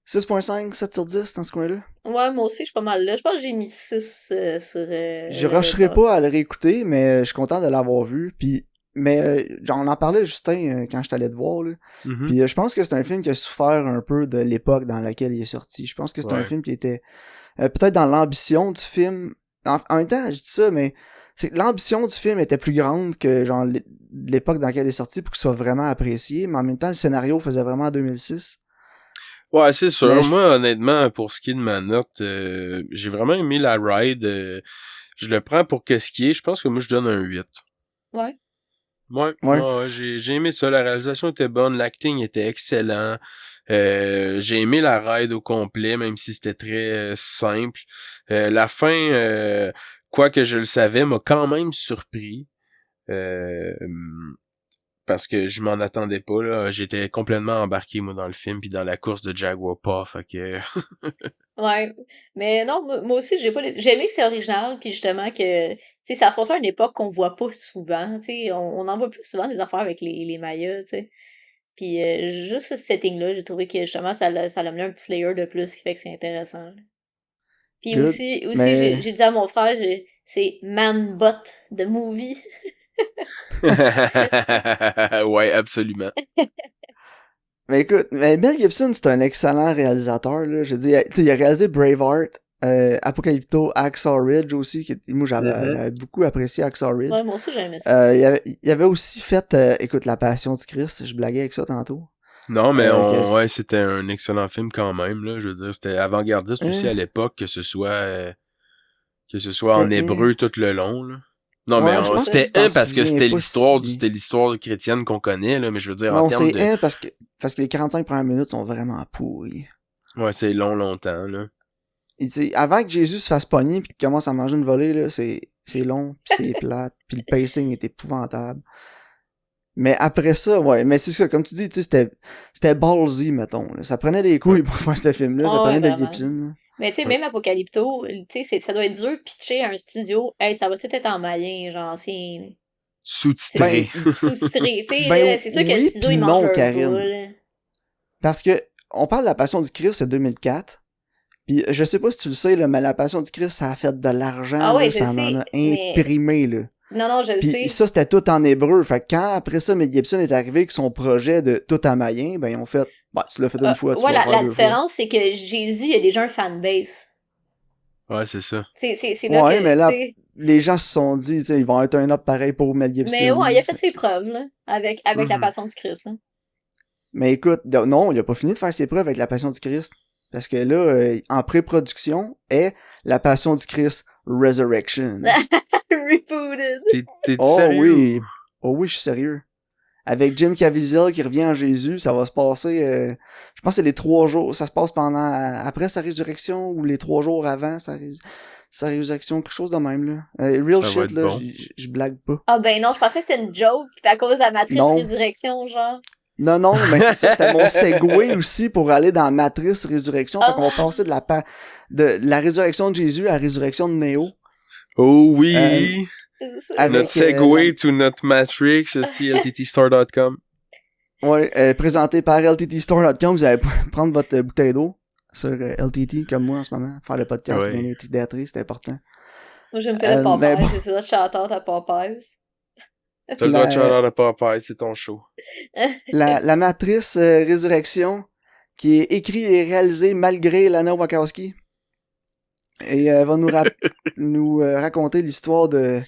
6.5, 7 sur 10 dans ce coin-là. Ouais, moi aussi, je suis pas mal là. Je pense que j'ai mis 6 sur Je rusherai pas à le Letterboxd. réécouter, mais je suis content de l'avoir vu. Puis, mais on en parlait, Justin, quand je t'allais te voir. Là. Mhm. Puis je pense que c'est un film qui a souffert un peu de l'époque dans laquelle il est sorti. Je pense que c'est un Ouais. film qui était peut-être dans l'ambition du film. En même temps, je dis ça, mais c'est que l'ambition du film était plus grande que genre l'époque dans laquelle il est sorti pour qu'il soit vraiment apprécié. Mais en même temps, le scénario faisait vraiment en 2006. Ouais, c'est sûr. Mais Moi, honnêtement, pour ce qui est de ma note, j'ai vraiment aimé la ride. Je le prends pour ce qui est. Je pense que moi, je donne un 8. Ouais. Ouais, Ouais. ouais, j'ai aimé ça. La réalisation était bonne, l'acting était excellent. J'ai aimé la ride au complet, même si c'était très simple. La fin, quoique je le savais, m'a quand même surpris. Parce que je m'en attendais pas, là. J'étais complètement embarqué, moi, dans le film, puis dans la course de Jaguar Paw, fait que... Ouais. Mais non, moi aussi, j'ai aimé que c'est original, puis justement que, tu sais, ça se passe à une époque qu'on voit pas souvent, tu sais, on en voit plus souvent des affaires avec les Mayas, tu sais. Puis juste ce setting-là, j'ai trouvé que justement, ça l'a amené un petit layer de plus qui fait que c'est intéressant, là. Puis Good. aussi Mais j'ai dit à mon frère, c'est Man Bot the Movie. Ouais, absolument. Mais écoute, Mel Gibson, c'est un excellent réalisateur, là. Je dis, il a réalisé Braveheart, Apocalypto, Hacksaw Ridge aussi, moi j'avais beaucoup apprécié Hacksaw Ridge. Ouais, moi aussi j'aimais ça. Il avait aussi fait, écoute, La Passion du Christ, je blaguais avec ça tantôt. Non, mais ouais, c'était un excellent film quand même, là. Je veux dire, c'était avant-gardiste aussi à l'époque, que ce soit en hébreu tout le long, là. Non, ouais, mais c'était parce que c'était l'histoire chrétienne qu'on connaît, là, mais je veux dire, non, en termes de... parce que les 45 premières minutes sont vraiment pourries. Ouais, c'est longtemps, là. Et avant que Jésus se fasse pogner pis qu'il commence à manger une volée, là, c'est long, pis c'est plate, pis le pacing est épouvantable. Mais après ça, ouais, mais c'est ça, comme tu dis, tu sais, c'était ballsy, mettons, là. Ça prenait des couilles pour faire ce film-là, ça prenait Mel Gibson. Mais tu sais, même Apocalypto, tu sais, ça doit être dur pitcher à un studio, hey, ça va tout être en malien, genre, c'est... Sous-titré. Sous-titré, tu sais, c'est sûr que le studio, il mange leur boule. Parce que, on parle de La Passion du Christ, c'est 2004, pis je sais pas si tu le sais, là, mais La Passion du Christ, ça a fait de l'argent, ah ouais, là, ça en a imprimé, là. Non, je le sais. Pis ça, c'était tout en hébreu. Fait que quand, après ça, Mel Gibson est arrivé avec son projet de tout en mayen, ben, ils ont fait, bah, tu l'as fait une fois, tu vas la différence, c'est que Jésus, il a déjà un fanbase. Ouais, c'est ça. C'est là que, mais là, les gens se sont dit, tu sais, ils vont être un up pareil pour Mel Gibson. Mais ouais, il a fait ses preuves, là, avec La Passion du Christ, là. Mais écoute, non, il a pas fini de faire ses preuves avec La Passion du Christ. Parce que là, en pré-production, est La Passion du Christ Resurrection. Rebooted. T'es sérieux? Oh oui, je suis sérieux. Avec Jim Caviezel qui revient en Jésus, ça va se passer, je pense que c'est les 3 jours, ça se passe après sa résurrection ou les 3 jours avant sa résurrection, quelque chose de même, là. Real ça shit, là, bon. Je blague pas. Ah ben non, je pensais que c'était une joke, à cause de la Matrice Résurrection, genre. Non, mais c'est ça, c'était mon segue aussi pour aller dans Matrice Résurrection. Fait qu'on va passer de la résurrection de Jésus à la résurrection de Néo. Oh oui! Notre segue to notre Matrix, c'est lttstore.com. Ouais, présenté par lttstore.com, vous allez prendre votre bouteille d'eau sur LTT, comme moi en ce moment. Faire le podcast Minute Théâtrie, c'est important. Moi, je me connais Popeye, j'ai ça, shout-out à Popeye. T'as le droit de shout-out à Popeye, c'est ton show. La Matrice Résurrection, qui est écrit et réalisé malgré Lana Wachowski. Et elle va nous raconter l'histoire de...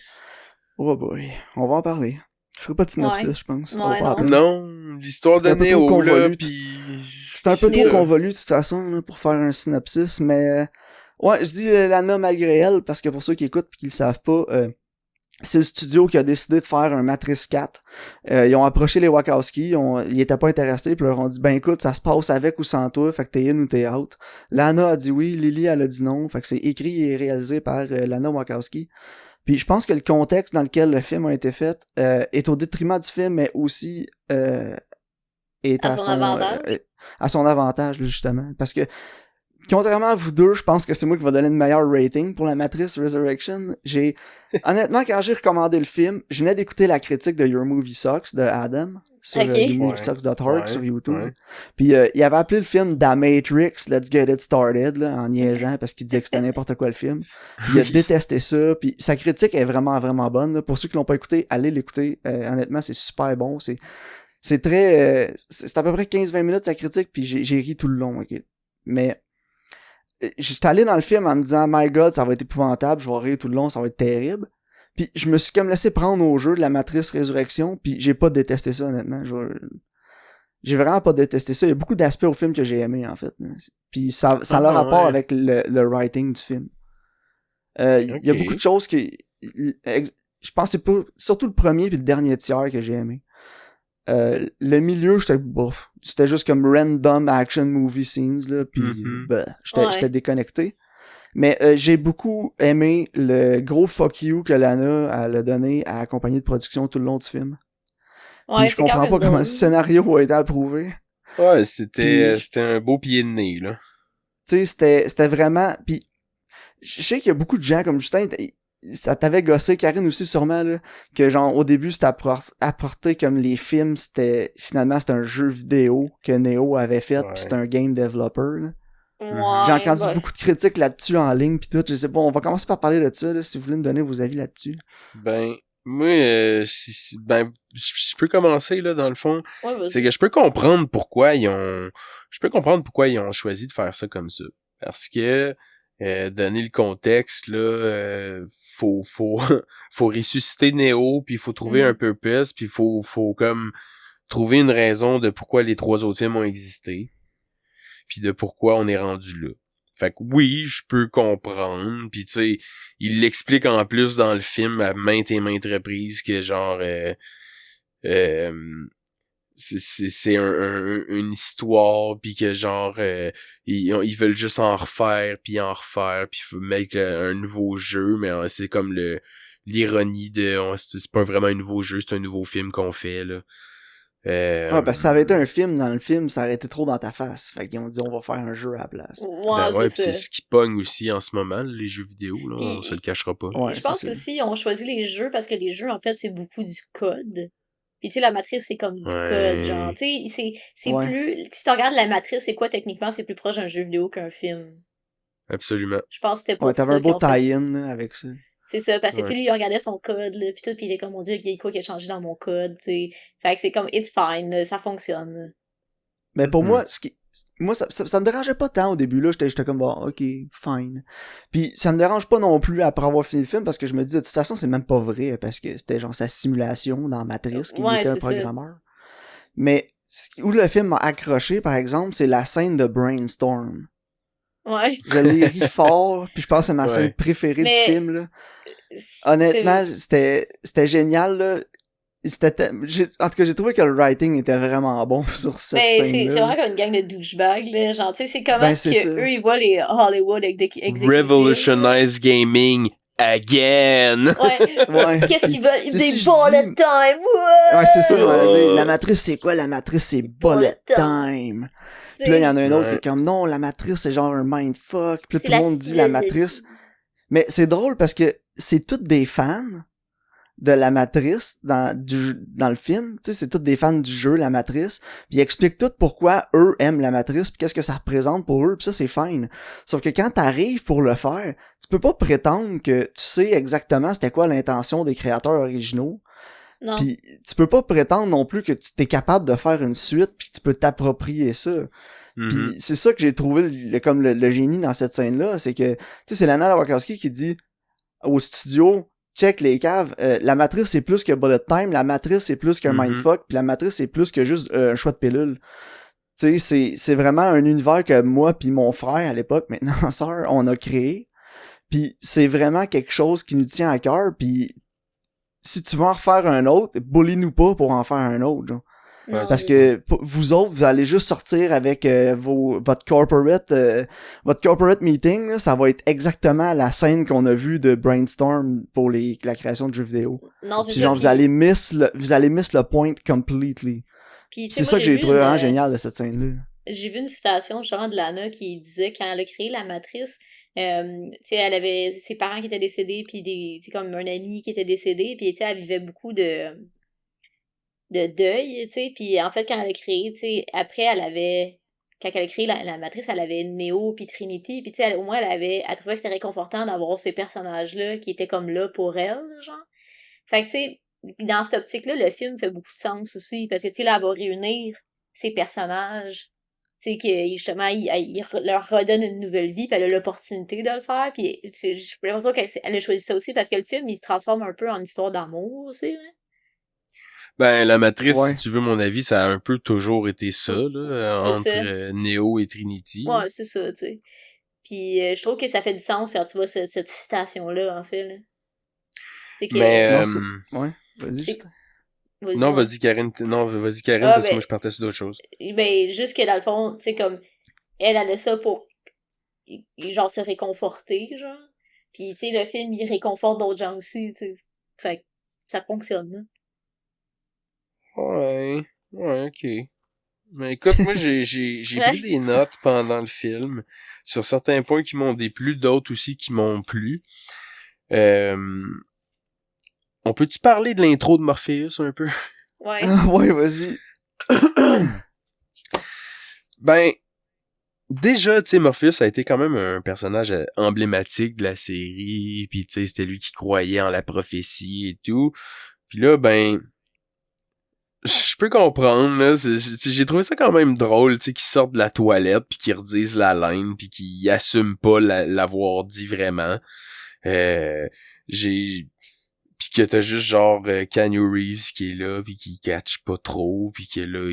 Oh boy, on va en parler. Je ferai pas de synopsis, je pense. Non, l'histoire de Néo, là, pis... C'est un peu trop convolu, de toute façon, là, pour faire un synopsis, mais... ouais, je dis Lana malgré elle, parce que pour ceux qui écoutent pis qui le savent pas... c'est le studio qui a décidé de faire un Matrice 4. Ils ont approché les Wachowski, ils étaient pas intéressés, puis leur ont dit, ben écoute, ça se passe avec ou sans toi, fait que t'es in ou t'es out. Lana a dit oui, Lily elle a dit non, fait que c'est écrit et réalisé par Lana Wachowski. Puis je pense que le contexte dans lequel le film a été fait est au détriment du film, mais aussi est à son avantage. À son avantage, justement. Parce que contrairement à vous deux, je pense que c'est moi qui va donner une meilleure rating pour la Matrice Resurrection. Honnêtement, quand j'ai recommandé le film, je venais d'écouter la critique de Your Movie Sucks de Adam sur yourmoviesucks.org sur YouTube. Ouais. Puis il avait appelé le film The Matrix, Let's Get It Started, là, en niaisant parce qu'il disait que c'était n'importe quoi le film. Puis il a détesté ça. Puis sa critique est vraiment, vraiment bonne. Là. Pour ceux qui l'ont pas écouté, allez l'écouter. Honnêtement, c'est super bon. C'est très... c'est à peu près 15-20 minutes sa critique, puis j'ai ri tout le long. Okay? Mais... j'étais allé dans le film en me disant, my god, ça va être épouvantable, je vais rire tout le long, ça va être terrible. Puis je me suis comme laissé prendre au jeu de la Matrice Résurrection, puis j'ai pas détesté ça, honnêtement. J'ai vraiment pas détesté ça. Il y a beaucoup d'aspects au film que j'ai aimé, en fait. Puis ça a le rapport avec le writing du film. Il y a beaucoup de choses qui... je pense que c'est pas... surtout le premier puis le dernier tiers que j'ai aimé. Le milieu, j'étais bof. C'était juste comme random action movie scenes, là, pis j'étais déconnecté. Mais j'ai beaucoup aimé le gros fuck you que Lana elle a donné à la compagnie de production tout le long du film. Ouais, je comprends pas comment ce scénario a été approuvé. Ouais, c'était un beau pied de nez, là. Tu sais, c'était vraiment... Pis je sais qu'il y a beaucoup de gens comme Justin... ça t'avait gossé, Karine aussi sûrement, là, que genre au début c'était apporté comme les films, finalement c'était un jeu vidéo que Neo avait fait, pis c'était un game developer, là. Ouais, j'ai entendu beaucoup de critiques là-dessus en ligne pis tout, je sais pas, on va commencer par parler de ça, là, si vous voulez me donner vos avis là-dessus. Ben, Moi, je peux commencer, là, dans le fond. Ouais, vas-y. C'est que je peux comprendre pourquoi ils ont choisi de faire ça comme ça. Parce que, donner le contexte, là, faut ressusciter Neo, puis il faut trouver un purpose, puis faut comme trouver une raison de pourquoi les 3 autres films ont existé, puis de pourquoi on est rendu là. Fait que oui, je peux comprendre, puis tu sais, il l'explique en plus dans le film à maintes et maintes reprises que genre c'est une histoire, puis que genre ils veulent juste en refaire puis mettre un nouveau jeu, mais c'est comme l'ironie de c'est pas vraiment un nouveau jeu, c'est un nouveau film qu'on fait là. Ouais, parce que ça avait été un film, dans le film, ça aurait été trop dans ta face. Fait qu'ils ont dit, on va faire un jeu à la place. Ouais, ouais, c'est c'est ce qui pogne aussi en ce moment, les jeux vidéo, là, Puis, on se le cachera pas. Ouais, je pense qu'aussi, ils ont choisi les jeux parce que les jeux, en fait, c'est beaucoup du code. Puis, tu sais, la matrice, c'est comme du code, genre. Tu sais, c'est plus... Si tu regardes la matrice, c'est quoi, techniquement, c'est plus proche d'un jeu vidéo qu'un film. Absolument. Je pense que c'était pour ça. T'avais un beau tie-in, là, avec ça. C'est ça, parce que, tu sais, lui, il regardait son code, là, pis tout, pis il était comme, mon Dieu, il y a quoi qui a changé dans mon code, tu sais. Fait que c'est comme, it's fine, là, ça fonctionne. Mais pour moi, moi, ça me dérangeait pas tant au début, là. J'étais comme, bon, ok, fine. Puis ça me dérange pas non plus après avoir fini le film, parce que je me dis, de toute façon, c'est même pas vrai, parce que c'était genre sa simulation dans Matrice, qui était un programmeur. Mais où le film m'a accroché, par exemple, c'est la scène de Brainstorm. Ouais. Je l'ai ri fort, puis je pense que c'est ma scène préférée du film, là. Honnêtement, c'était génial, là. En tout cas, j'ai trouvé que le writing était vraiment bon sur cette scène-là. C'est vraiment comme une gang de douchebags, là. Genre, tu sais, c'est comment eux, ils voient les Hollywood exécutifs. Revolutionize gaming again! Ouais. Qu'est-ce qu'ils veulent? Des bullet time! Ouais, c'est ça, la matrice, c'est quoi? La matrice, c'est bullet time! Puis là, il y en a un autre qui est comme, non, la matrice, c'est genre un mindfuck. Puis là, tout le monde dit la matrice. Mais c'est drôle parce que c'est toutes des fans de la matrice dans le film. Tu sais, c'est tous des fans du jeu, la matrice. Puis ils expliquent tout pourquoi eux aiment la matrice, puis qu'est-ce que ça représente pour eux, puis ça, c'est fine. Sauf que quand t'arrives pour le faire, tu peux pas prétendre que tu sais exactement c'était quoi l'intention des créateurs originaux. Non. Puis tu peux pas prétendre non plus que tu t'es capable de faire une suite puis que tu peux t'approprier ça. Puis c'est ça que j'ai trouvé comme le génie dans cette scène-là, c'est que, tu sais, c'est Lana Wachowski qui dit au studio, check les caves, la matrice c'est plus que bullet time, la matrice c'est plus qu'un mindfuck, puis la matrice c'est plus que juste un choix de pilule. Tu sais, c'est vraiment un univers que moi puis mon frère à l'époque, maintenant ma sœur, on a créé. Puis c'est vraiment quelque chose qui nous tient à cœur, puis si tu veux en refaire un autre, bully-nous pas pour en faire un autre, genre. Non, parce que vous autres, vous allez juste sortir avec votre corporate meeting, là, ça va être exactement la scène qu'on a vue de Brainstorm pour la création de jeux vidéo. Non, c'est puis genre, vous allez miss le point completely. C'est ça que j'ai trouvé vraiment génial de cette scène-là. J'ai vu une citation justement de Lana qui disait quand elle a créé la matrice, tu sais, elle avait ses parents qui étaient décédés, puis comme un ami qui était décédé, puis tu sais, elle vivait beaucoup de deuil, tu sais, puis en fait, quand elle a créé, tu sais, après, quand elle a créé la matrice, elle avait Neo puis Trinity, puis tu sais, au moins, elle trouvait que c'était réconfortant d'avoir ces personnages-là qui étaient comme là pour elle, genre. Fait que, tu sais, dans cette optique-là, le film fait beaucoup de sens aussi, parce que, tu sais, là, elle va réunir ces personnages, tu sais, que justement, il leur redonne une nouvelle vie, puis elle a l'opportunité de le faire, puis j'ai l'impression qu'elle a choisi ça aussi, parce que le film, il se transforme un peu en histoire d'amour aussi, là. Ben, la matrice, si tu veux mon avis, ça a un peu toujours été ça, là, entre Neo et Trinity. Ouais, c'est ça, tu sais. Puis je trouve que ça fait du sens quand tu vois cette citation-là, en fait, là. C'est que... Mais, ouais, vas-y, juste. Non, vas-y, Karine. Non, vas-y, Karine, parce que moi, je partais sur d'autres choses. Ben, juste que dans le fond, tu sais, comme, elle a ça pour, genre, se réconforter, genre. Puis, tu sais, le film, il réconforte d'autres gens aussi, tu sais. Fait que ça fonctionne, là. Ouais, ok. Mais écoute, moi, j'ai pris des notes pendant le film sur certains points qui m'ont déplu, d'autres aussi qui m'ont plu. On peut-tu parler de l'intro de Morpheus un peu? Ouais. Ouais, vas-y. Ben, déjà, tu sais, Morpheus a été quand même un personnage emblématique de la série, puis tu sais, c'était lui qui croyait en la prophétie et tout. Puis là, ben, je peux comprendre, là, j'ai trouvé ça quand même drôle, tu sais, qu'ils sortent de la toilette, puis qu'ils redisent la ligne, puis qu'ils assument pas l'avoir dit vraiment. J'ai... Puis que t'as juste genre Keanu Reeves qui est là, puis qui catch pas trop, puis que là,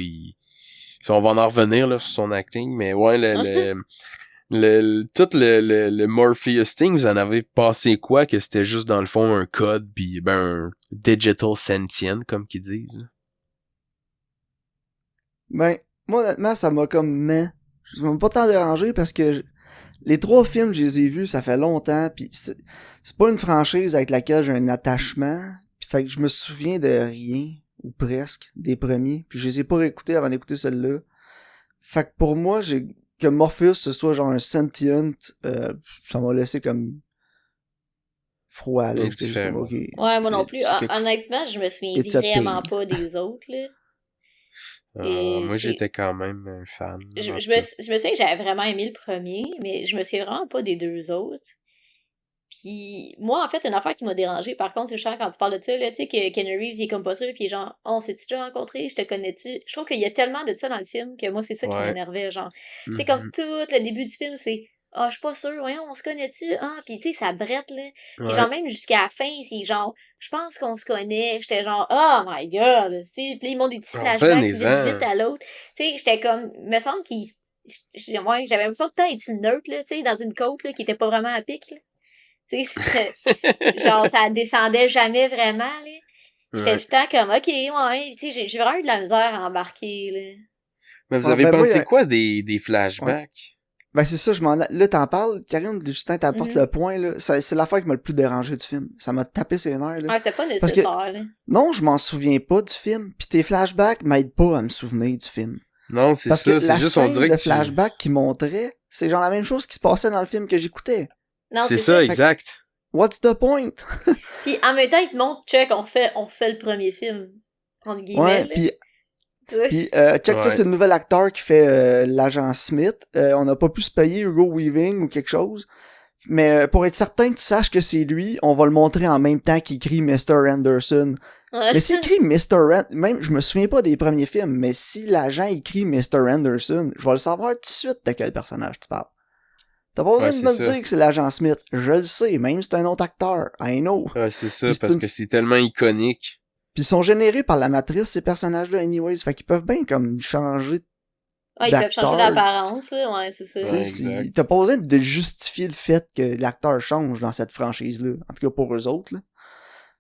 on va en revenir là sur son acting, mais ouais, tout le Morpheus thing, vous en avez passé quoi, que c'était juste dans le fond un code, puis ben un digital sentient, comme qu'ils disent. Là. Ben, moi, honnêtement, ça m'a comme, mais, ça m'a pas tant dérangé parce que les 3 films, je les ai vus, ça fait longtemps, pis c'est pas une franchise avec laquelle j'ai un attachement, pis fait que je me souviens de rien, ou presque, des premiers, puis je les ai pas réécoutés avant d'écouter celui-là. Fait que pour moi, que Morpheus ce soit genre un sentient, ça m'a laissé comme froid, là. J'étais comme, ok. Ouais, moi non plus. Honnêtement, je me souviens vraiment pas des autres, là. Moi, j'étais quand même un fan. Je me souviens que j'avais vraiment aimé le premier, mais je me souviens vraiment pas des 2 autres. Puis moi, en fait, une affaire qui m'a dérangée, par contre, c'est genre quand tu parles de ça, là, tu sais, que Keanu Reeves, il est comme pas sûr, puis genre, on s'est-tu déjà rencontré, je te connais-tu? Je trouve qu'il y a tellement de ça dans le film que moi, c'est ça qui m'énervait, genre. Tu sais, comme tout le début du film, c'est, je suis pas sûr, voyons, on se connaît-tu? Ah, puis tu sais, ça brette, là. Puis genre, même jusqu'à la fin, c'est genre, je pense qu'on se connaît. J'étais genre, oh my god, tu sais, puis ils m'ont des petits flashbacks vite à l'autre. Tu sais, j'étais comme, me semble ouais, j'avais l'impression de temps être une neutre, là, tu sais, dans une côte, là, qui était pas vraiment à pic, là. Tu sais, genre, ça descendait jamais vraiment, là. J'étais tout le temps comme, ok, ouais, tu sais, j'ai vraiment eu de la misère à embarquer, là. Mais vous avez pensé quoi des flashbacks? Ouais. Ben c'est ça, là t'en parles, Karine, Justin t'apporte le point, là. C'est l'affaire qui m'a le plus dérangé du film. Ça m'a tapé ses nerfs, là. Ouais, c'était pas nécessaire, là. Non, je m'en souviens pas du film, pis tes flashbacks m'aident pas à me souvenir du film. Non, c'est ça, c'est juste on dirait que le flashback qui montrait, c'est genre la même chose qui se passait dans le film que j'écoutais. Non, c'est ça, exact. What's the point? Puis en même temps, ils te montrent, check, on refait le premier film. Entre guillemets. Ouais, puis check, ça, c'est le nouvel acteur qui fait l'agent Smith. On n'a pas pu se payer Hugo Weaving ou quelque chose. Mais pour être certain que tu saches que c'est lui, on va le montrer en même temps qu'il écrit Mr. Anderson. Ouais. Mais s'il écrit Mr. Anderson, même je me souviens pas des premiers films, mais si l'agent écrit Mr. Anderson, je vais le savoir tout de suite de quel personnage tu parles. T'as pas besoin de me dire que c'est l'agent Smith. Je le sais, même si c'est un autre acteur. I know. Ouais, c'est ça, parce que c'est tellement iconique. Puis ils sont générés par la matrice, ces personnages-là, anyways. Fait qu'ils peuvent bien comme changer ils peuvent changer d'apparence, là. Ouais, c'est ça. Ouais, t'as pas besoin de justifier le fait que l'acteur change dans cette franchise-là. En tout cas, pour eux autres, là.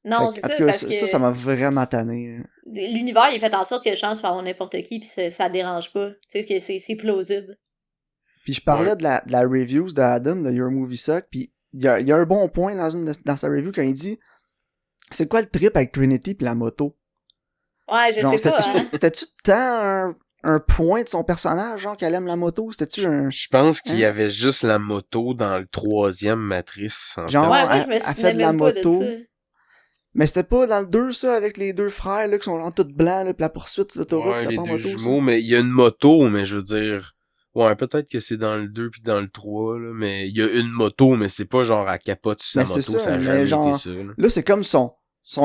Non, c'est ça, parce que... Ça m'a vraiment tanné. L'univers, il est fait en sorte qu'il y a chance pour avoir n'importe qui, pis ça dérange pas. Tu sais, c'est plausible. Puis je parlais de la reviews d'Adam, de Your Movie Suck, puis il y a un bon point dans sa review quand il dit « C'est quoi le trip avec Trinity pis la moto? » Ouais, je sais pas, hein. C'était-tu tant un point de son personnage, genre, qu'elle aime la moto? C'était-tu un... Je pense qu'il y avait juste la moto dans le 3e Matrice, en genre, ouais, moi, je me souviens même pas de ça. Mais c'était pas dans le 2, ça, avec les 2 frères, là, qui sont genre tous blancs, là, pis la poursuite sur l'autoroute, c'était pas en moto, jumeaux, mais il y a une moto, mais je veux dire... Ouais, peut-être que c'est dans le 2 puis dans le 3, là, mais il y a une moto, mais c'est pas genre à capote sur sa moto, ça a jamais été ça. Là, c'est comme son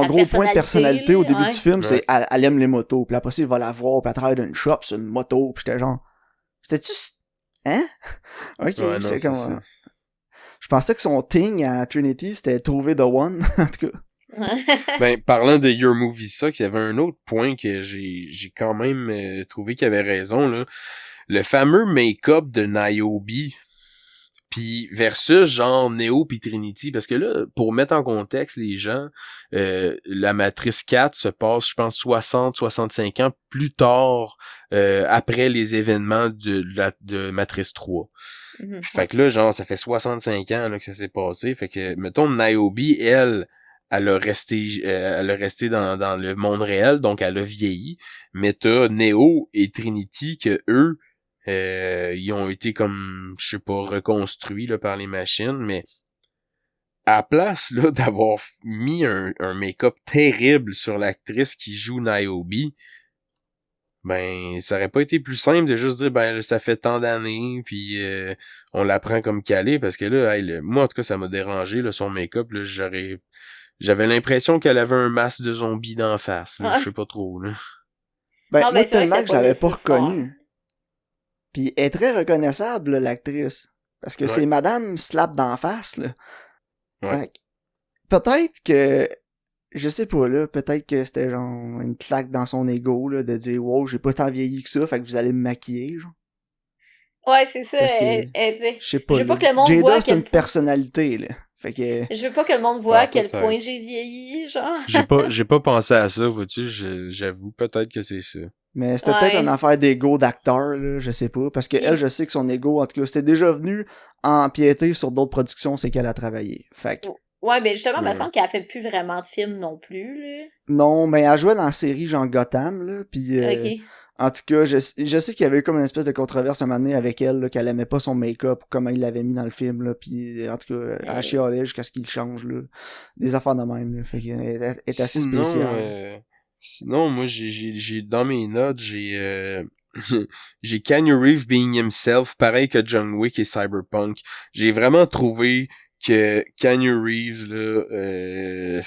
gros point de personnalité au début du film, c'est elle aime les motos, puis après ça, il va la voir, puis à travers d'une shop, c'est une moto, puis j'étais genre... C'était-tu... Hein? Ok, ouais, j'étais comme... Je pensais que son thing à Trinity, c'était trouver The One, en tout cas. Ben, parlant de Your Movie Sucks, il y avait un autre point que j'ai quand même trouvé qu'il avait raison, là. Le fameux make-up de Niobe, puis versus genre Neo puis Trinity, parce que là, pour mettre en contexte les gens, la Matrice 4 se passe, je pense, 60-65 ans plus tard, après les événements de Matrice 3. Mm-hmm. Fait que là, genre, ça fait 65 ans là, que ça s'est passé, fait que, mettons, Niobe, elle a resté dans le monde réel, donc elle a vieilli, mais t'as Neo et Trinity que eux, ils ont été comme, je sais pas, reconstruits là, par les machines, mais à la place là d'avoir mis un make-up terrible sur l'actrice qui joue Niobe, ben ça aurait pas été plus simple de juste dire ben ça fait tant d'années puis on l'apprend comme calé parce que là moi en tout cas ça m'a dérangé là, son make-up là, j'avais l'impression qu'elle avait un masque de zombie d'en face là, je sais pas trop là. Ben Non, moi mais c'est vrai que tellement c'est que je pas l'avais pas nécessaire. reconnue. Puis elle est très reconnaissable là, l'actrice parce que Ouais. c'est Madame Slap d'en face là. Ouais. Fait que peut-être que je sais pas là, peut-être que c'était genre une claque dans son ego là de dire wow, j'ai pas tant vieilli que ça, fait que vous allez me maquiller genre. Ouais, c'est ça. Parce que Je je sais pas. veux pas là. que le monde voit Jada à c'est quel une point... personnalité là. Fait que Je veux pas que le monde voit à quel peut-être. point j'ai vieilli, genre. J'ai pas pensé à ça, vois-tu, j'avoue, peut-être que c'est ça. mais c'était peut-être Ouais. une affaire d'ego d'acteur là, je sais pas parce que Puis- elle je sais que son ego en tout cas c'était déjà venu empiéter sur d'autres productions c'est qu'elle a travaillé. Fait que Ouais, mais justement, il me Ouais. semble qu'elle fait plus vraiment de films non plus, là. non, mais elle jouait dans la série genre Gotham là, puis Ok. en tout cas, je sais qu'il y avait eu comme une espèce de controverse un moment donné avec elle, là, qu'elle aimait pas son make-up ou comment il l'avait mis dans le film, là, puis en tout cas, elle chialait jusqu'à ce qu'il change, là. Des affaires de même, là. Fait qu'elle est assez spéciale. Sinon, moi, j'ai dans mes notes, j'ai Keanu Reeves being himself, pareil que John Wick et Cyberpunk. J'ai vraiment trouvé que Keanu Reeves, là,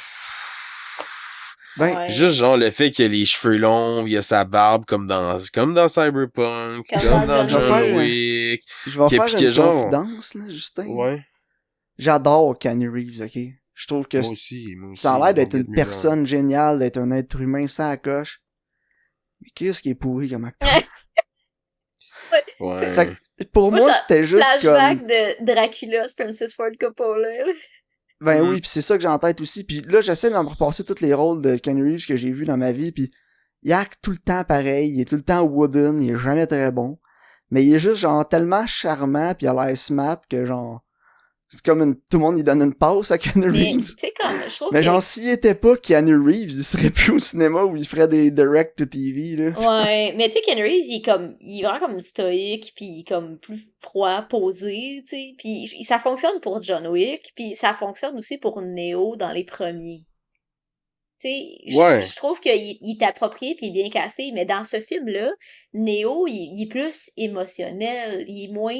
Ben, Ouais. juste genre le fait qu'il a les cheveux longs, il a sa barbe comme dans Cyberpunk, Comme comme dans dans John John Wick. Wick. je vais que- faire puis une que genre- confidence, là, Justin. Ouais. J'adore Keanu Reeves, ok? Je trouve que Moi aussi. ça a l'air d'être Don't une get me wrong. personne géniale, d'être un être humain sans coche. Mais qu'est-ce qui est pourri comme acteur? Ouais. Fait que, pour moi, c'était juste Flashback comme... de Dracula de Francis Ford Coppola, là. Ben Mhm. oui, pis c'est ça que j'ai en tête aussi. Puis là, j'essaie de me repasser tous les rôles de Keanu Reeves que j'ai vus dans ma vie. Puis il acte tout le temps pareil. Il est tout le temps wooden. Il est jamais très bon. Mais il est juste genre tellement charmant puis il a l'air smart que genre... C'est comme tout le monde il donne une passe à Keanu Mais, Reeves. tu sais, comme, je trouve Mais que... genre, s'il était pas Keanu Reeves, il serait plus au cinéma où il ferait des direct-to-TV, là. Ouais, mais tu sais, Ken Reeves, il est vraiment comme stoïque, puis comme plus froid, posé, tu sais, puis ça fonctionne pour John Wick, puis ça fonctionne aussi pour Neo dans les premiers. Tu sais, Ouais. je trouve qu'il il est approprié puis il est bien cassé, mais dans ce film-là, Neo, il est plus émotionnel, il est moins...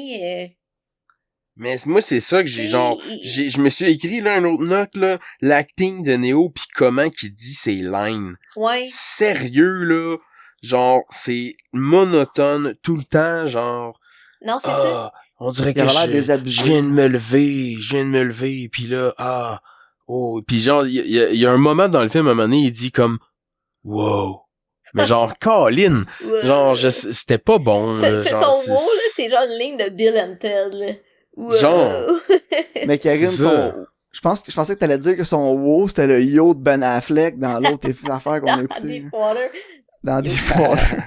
Mais moi, c'est ça que j'ai genre... Je me suis écrit là, une autre note, là, l'acting de Neo pis comment qu'il dit ses lines. Ouais. Sérieux, là. Genre, c'est monotone tout le temps, genre... Non, c'est ça. On dirait Il que avait l'air désabusé. je viens de me lever, puis là, oh, puis genre, il y a un moment dans le film, à un moment donné, il dit comme, wow. Mais genre, Colin, Ouais. genre, c'était pas bon, là, C'est genre, son mot, là, c'est genre une ligne de Bill and Ted, là. Wow. Genre. Mais Karine, C'est ça. je pensais que t'allais dire que son wow, c'était le yo de Ben Affleck dans l'autre affaire qu'on a Dans écouté. Deepwater. Dans Deepwater.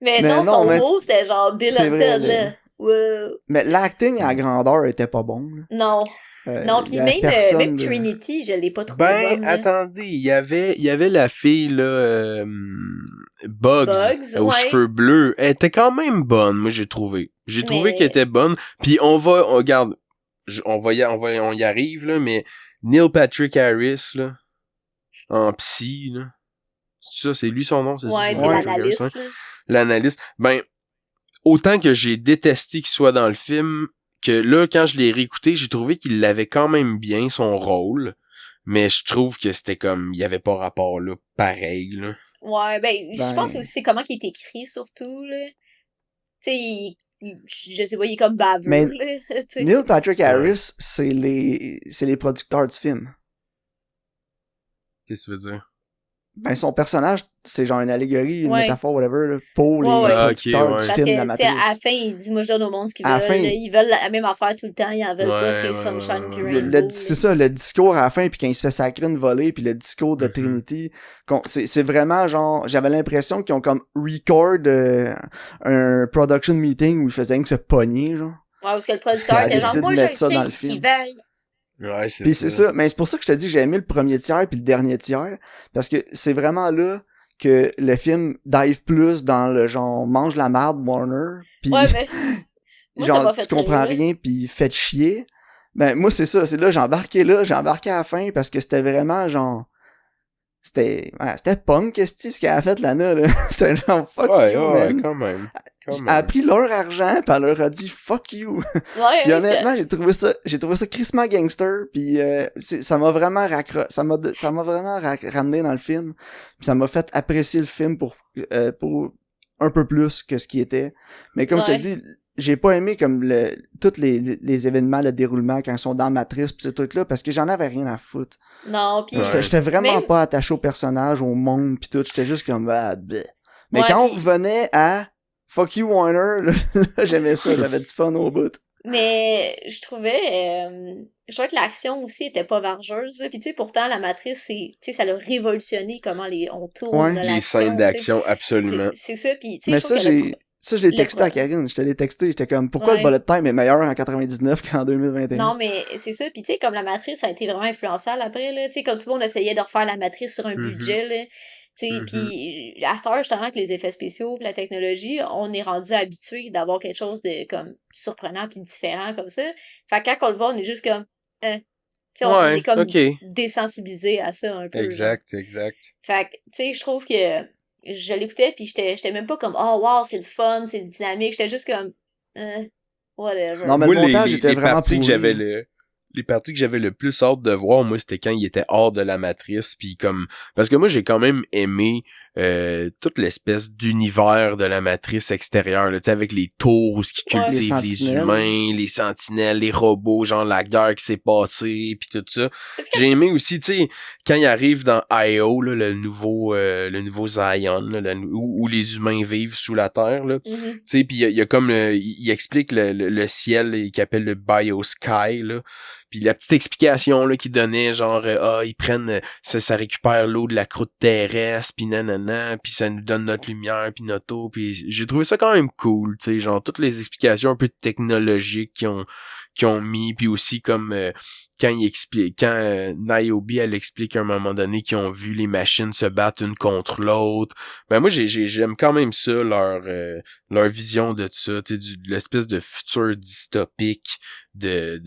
Mais Mais non, non, son mais mot, c'était genre Bill c'est and vrai, Ted, là. Wow. Mais l'acting à grandeur était pas bon. Là. Non. Non, il pis y avait même, personne même de- Trinity, je l'ai pas trouvé Ben, bonne, là. attendez, il y avait la fille, là, Bugs, Bugs, aux ouais. cheveux bleus. Elle était quand même bonne, moi, j'ai trouvé. J'ai trouvé Mais- qu'elle était bonne. Puis on regarde, on y arrive, là, mais Neil Patrick Harris, là, en psy, là. C'est ça, c'est lui son nom, c'est ça? Ouais, Neil c'est Patrick Harris, l'analyste, ouais. là. L'analyste. Ben, autant que j'ai détesté qu'il soit dans le film, que là, quand je l'ai réécouté, j'ai trouvé qu'il l'avait quand même bien, son rôle. Mais je trouve que c'était comme, il y avait pas rapport, là, pareil, là. Ouais, ben, je Ben- pense aussi c'est comment qu'il est écrit, surtout, là. Tu sais, je sais pas, il est comme baveux, Mais- là. tu sais. Neil Patrick Harris, c'est les producteurs du film. Qu'est-ce que tu veux dire? Ben, son personnage, c'est genre une allégorie, une Ouais. métaphore, whatever, là, pour les Ouais, ouais. producteurs Ok, ouais. du Parce film de la que, tu sais, à la Matrice. fin, il dit, moi, je donne au monde ce qu'ils À la veulent. fin, là. Ils veulent la même affaire tout le temps. Ils en veulent pas Ouais, tes ouais, sunshine ouais, puis ouais. rainbow. C'est ça, le discours à la fin, puis quand il se fait sacrer une volée, puis le discours de Mhm. Trinity, c'est vraiment genre, j'avais l'impression qu'ils ont comme record un production meeting où ils faisaient rien que se pogner, genre. Ouais, parce que le producteur Elle a était genre, décidé de moi, je mettre ça dans sais le ce qu'ils film. veulent. Ouais, c'est Puis c'est ça, mais c'est pour ça que je te dis j'ai aimé le premier tiers puis le dernier tiers, parce que c'est vraiment là que le film dive plus dans le genre mange la marde Warner, puis Ouais, mais. Moi, ça m'a genre fait tu comprends rire. rien puis faites chier. Ben moi c'est ça, c'est là j'ai embarqué à la fin parce que c'était vraiment genre c'était punk, ce qu'elle a fait, Lana, là. C'était genre, fuck you, man. quand même. Elle a pris leur argent, pis elle leur a dit, fuck you. Ouais, Puis honnêtement, j'ai trouvé ça crissement gangster, puis ça m'a vraiment ramené dans le film. Puis ça m'a fait apprécier le film pour un peu plus que ce qui était. Mais comme je te dis, j'ai pas aimé comme tous les événements, le déroulement quand ils sont dans Matrice pis ces trucs-là, parce que j'en avais rien à foutre. Non, pis... J'étais vraiment pas attaché au personnage, au monde pis tout, j'étais juste comme bleh. Mais quand on revenait à Fuck you Warner, là, j'aimais ça, j'avais du fun au bout. Mais je trouvais que l'action aussi était pas vargeuse, là. Puis tu sais, pourtant la Matrice, tu sais, ça l'a révolutionné comment on tourne de l'action. Les scènes d'action, absolument. C'est ça, puis tu sais, mais je trouve ça, je l'ai texté à Karine. Je te l'ai texté. J'étais comme, pourquoi le bullet time est meilleur en 99 qu'en 2021? Non, mais c'est ça. Puis, tu sais, comme la Matrice a été vraiment influençable après, là. Tu sais, comme tout le monde essayait de refaire la Matrice sur un budget, là. Tu sais, puis à cette heure, justement, avec les effets spéciaux pis la technologie, on est rendu habitué d'avoir quelque chose de, comme, surprenant puis différent comme ça. Fait que quand on le voit, on est juste comme, tu sais, on est comme désensibilisé à ça un peu. Exact. Fait que, tu sais, je trouve que je l'écoutais pis j'étais même pas comme oh wow c'est le fun, c'est le dynamique, j'étais juste comme whatever. Non mais moi, le montage était vraiment pourri. Les parties que j'avais le plus hâte de voir, moi, c'était quand il était hors de la Matrice, puis comme parce que moi j'ai quand même aimé toute l'espèce d'univers de la Matrice extérieure, tu sais, avec les tours qui cultivent les humains, les sentinelles, les robots, genre la guerre qui s'est passée, puis tout ça. J'ai aimé aussi, tu sais, quand il arrive dans I.O., là, le nouveau Zion, là, où les humains vivent sous la terre, là. Tu sais, puis il y a comme il explique le ciel qu'il appelle le Biosky, là. Puis la petite explication là qu'il donnait, genre ils prennent ça récupère l'eau de la croûte terrestre, puis nanana, puis ça nous donne notre lumière, puis notre eau, puis j'ai trouvé ça quand même cool, tu sais, genre toutes les explications un peu technologiques qu'ils ont mis, puis aussi comme quand Niobe elle explique à un moment donné qu'ils ont vu les machines se battre une contre l'autre. Ben moi j'aime quand même ça leur vision de ça, tu sais, l'espèce de futur dystopique de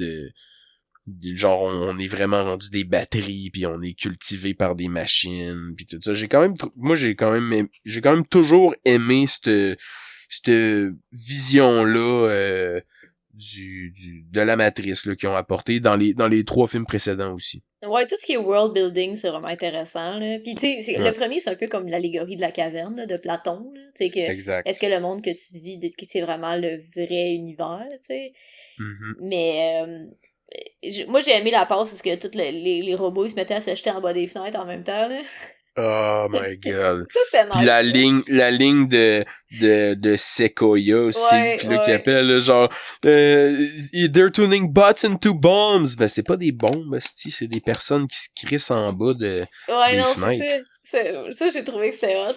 genre on est vraiment rendu des batteries puis on est cultivé par des machines puis tout ça. J'ai quand même toujours aimé cette vision là de la Matrice là qu'ils ont apporté dans les 3 films précédents aussi. Ouais, tout ce qui est world building, c'est vraiment intéressant là. Puis tu sais, le premier c'est un peu comme l'allégorie de la caverne là, de Platon là, tu sais que exact. Est-ce que le monde que tu vis c'est vraiment le vrai univers, tu sais. Mais moi j'ai aimé la passe parce que tous les robots ils se mettaient à se jeter en bas des fenêtres en même temps là. Oh my god. Ça c'était nice. Puis la ligne de Sequoia aussi, puis là qui appelle genre they're turning bots into bombs. Ben c'est pas des bombes, c'est des personnes qui se crissent en bas de des fenêtres. Ça j'ai trouvé que c'était hot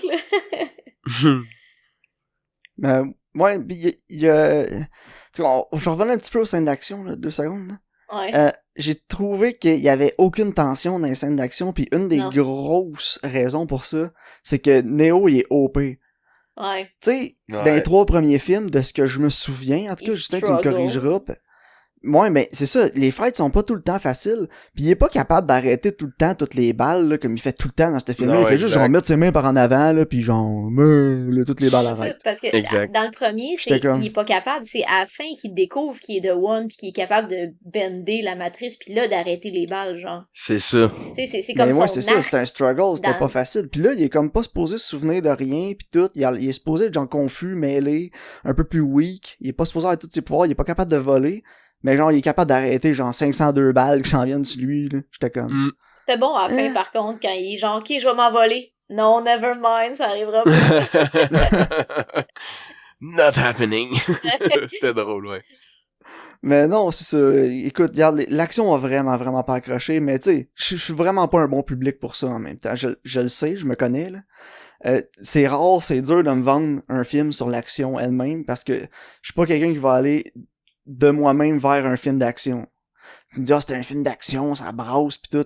là. Ouais, pis il y a je revenais un petit peu aux scènes d'action là, 2 secondes là. Ouais. J'ai trouvé qu'il y avait aucune tension dans les scènes d'action, puis une des grosses raisons pour ça, c'est que Neo il est OP. Ouais. Tu sais, dans les 3 premiers films, de ce que je me souviens, en tout cas, Justin, tu me corrigeras. Ouais, mais c'est ça, les fights sont pas tout le temps faciles, pis il est pas capable d'arrêter tout le temps toutes les balles, là, comme il fait tout le temps dans ce film-là. Il fait juste genre mettre ses mains par en avant, là, pis genre, là, toutes les balles arrêtent. C'est ça, parce que dans le premier, il est pas capable, c'est à la fin qu'il découvre qu'il est The One, pis qu'il est capable de bender la Matrice, pis là, d'arrêter les balles, genre. C'est ça. C'est comme mais son ouais, c'est ça, c'était un struggle, c'était pas facile. Pis là, il est comme pas supposé se souvenir de rien, pis tout, il est supposé être genre confus, mêlé, un peu plus weak, il est pas supposé avoir tous ses pouvoirs, il est pas capable de voler. Mais genre, il est capable d'arrêter genre 502 balles qui s'en viennent sur lui, là. J'étais comme... C'est bon à la fin, par contre, quand il est genre, OK, je vais m'envoler. Non, never mind, ça arrivera pas. Not happening. C'était drôle, ouais. Mais non, c'est ça. Écoute, regarde, l'action a vraiment pas accroché, mais tu sais, je suis vraiment pas un bon public pour ça en même temps. Je le sais, je me connais, là. C'est rare, c'est dur de me vendre un film sur l'action elle-même, parce que je suis pas quelqu'un qui va aller de moi-même vers un film d'action. Tu me dis, c'est un film d'action, ça brasse pis tout.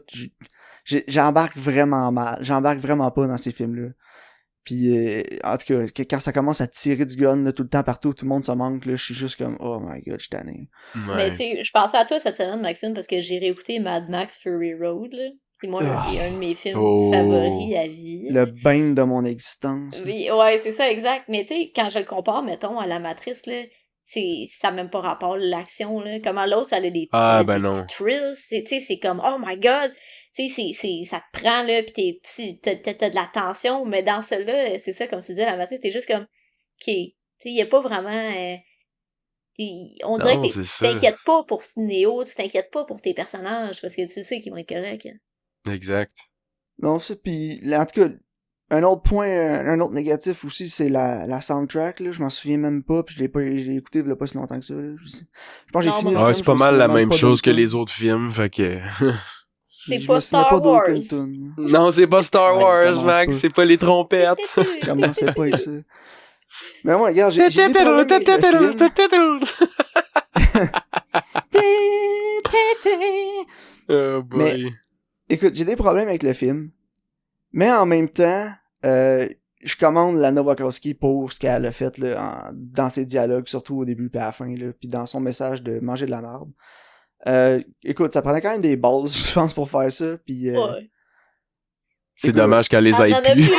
J'embarque vraiment mal. J'embarque vraiment pas dans ces films-là. Puis, en tout cas, quand ça commence à tirer du gun là, tout le temps partout, tout le monde se manque, là, je suis juste comme, oh my god, je suis tanné. Mais tu sais, je pensais à toi cette semaine, Maxime, parce que j'ai réécouté Mad Max Fury Road, là. C'est moi, un de mes films Oh. favoris à vie. Le bain de mon existence. Oui, ouais, c'est ça, exact. Mais tu sais, quand je le compare, mettons, à la Matrice, là, ça n'a même pas rapport l'action, là. Comment l'autre, ça a des, Ah, ben des non. petits thrills. Tu sais, c'est comme, oh my god. Tu sais, ça te prend, là, pis t'as de la tension. Mais dans celui-là, c'est ça, comme tu dis, la Matrice, t'es juste comme, ok. Tu sais, y a pas vraiment, on dirait Non, que c'est tu ça. t'inquiètes pas pour Néo, tu t'inquiètes pas pour tes personnages, parce que tu sais qu'ils vont être corrects. Exact. Non, ça, pis, en tout cas, un autre point, un autre négatif aussi, c'est la soundtrack, là. Je m'en souviens même pas, pis je l'ai écouté il y a pas si longtemps que ça, là. Je pense que j'ai Non, fini le moi Ouais, film, c'est je pas me mal souviens la même même pas chose que d'aucune. les autres films, fait que... C'est Je pas me souviens Star pas d'aucune Wars. tune. Non, c'est pas Star Ouais, Wars, commence Max, pas. c'est pas les trompettes. Commencez pas avec ça. Mais moi, regarde, j'ai des problèmes avec le film. Oh Mais, boy. écoute, j'ai des problèmes avec le film. Mais en même temps, je commande la Nowakowski pour ce qu'elle a fait là, dans ses dialogues, surtout au début puis à la fin, là, puis dans son message de manger de la merde. Écoute, ça prenait quand même des balls, je pense, pour faire ça. Puis, Ouais. C'est écoute, dommage qu'elle les Elle aille en a plus. plus.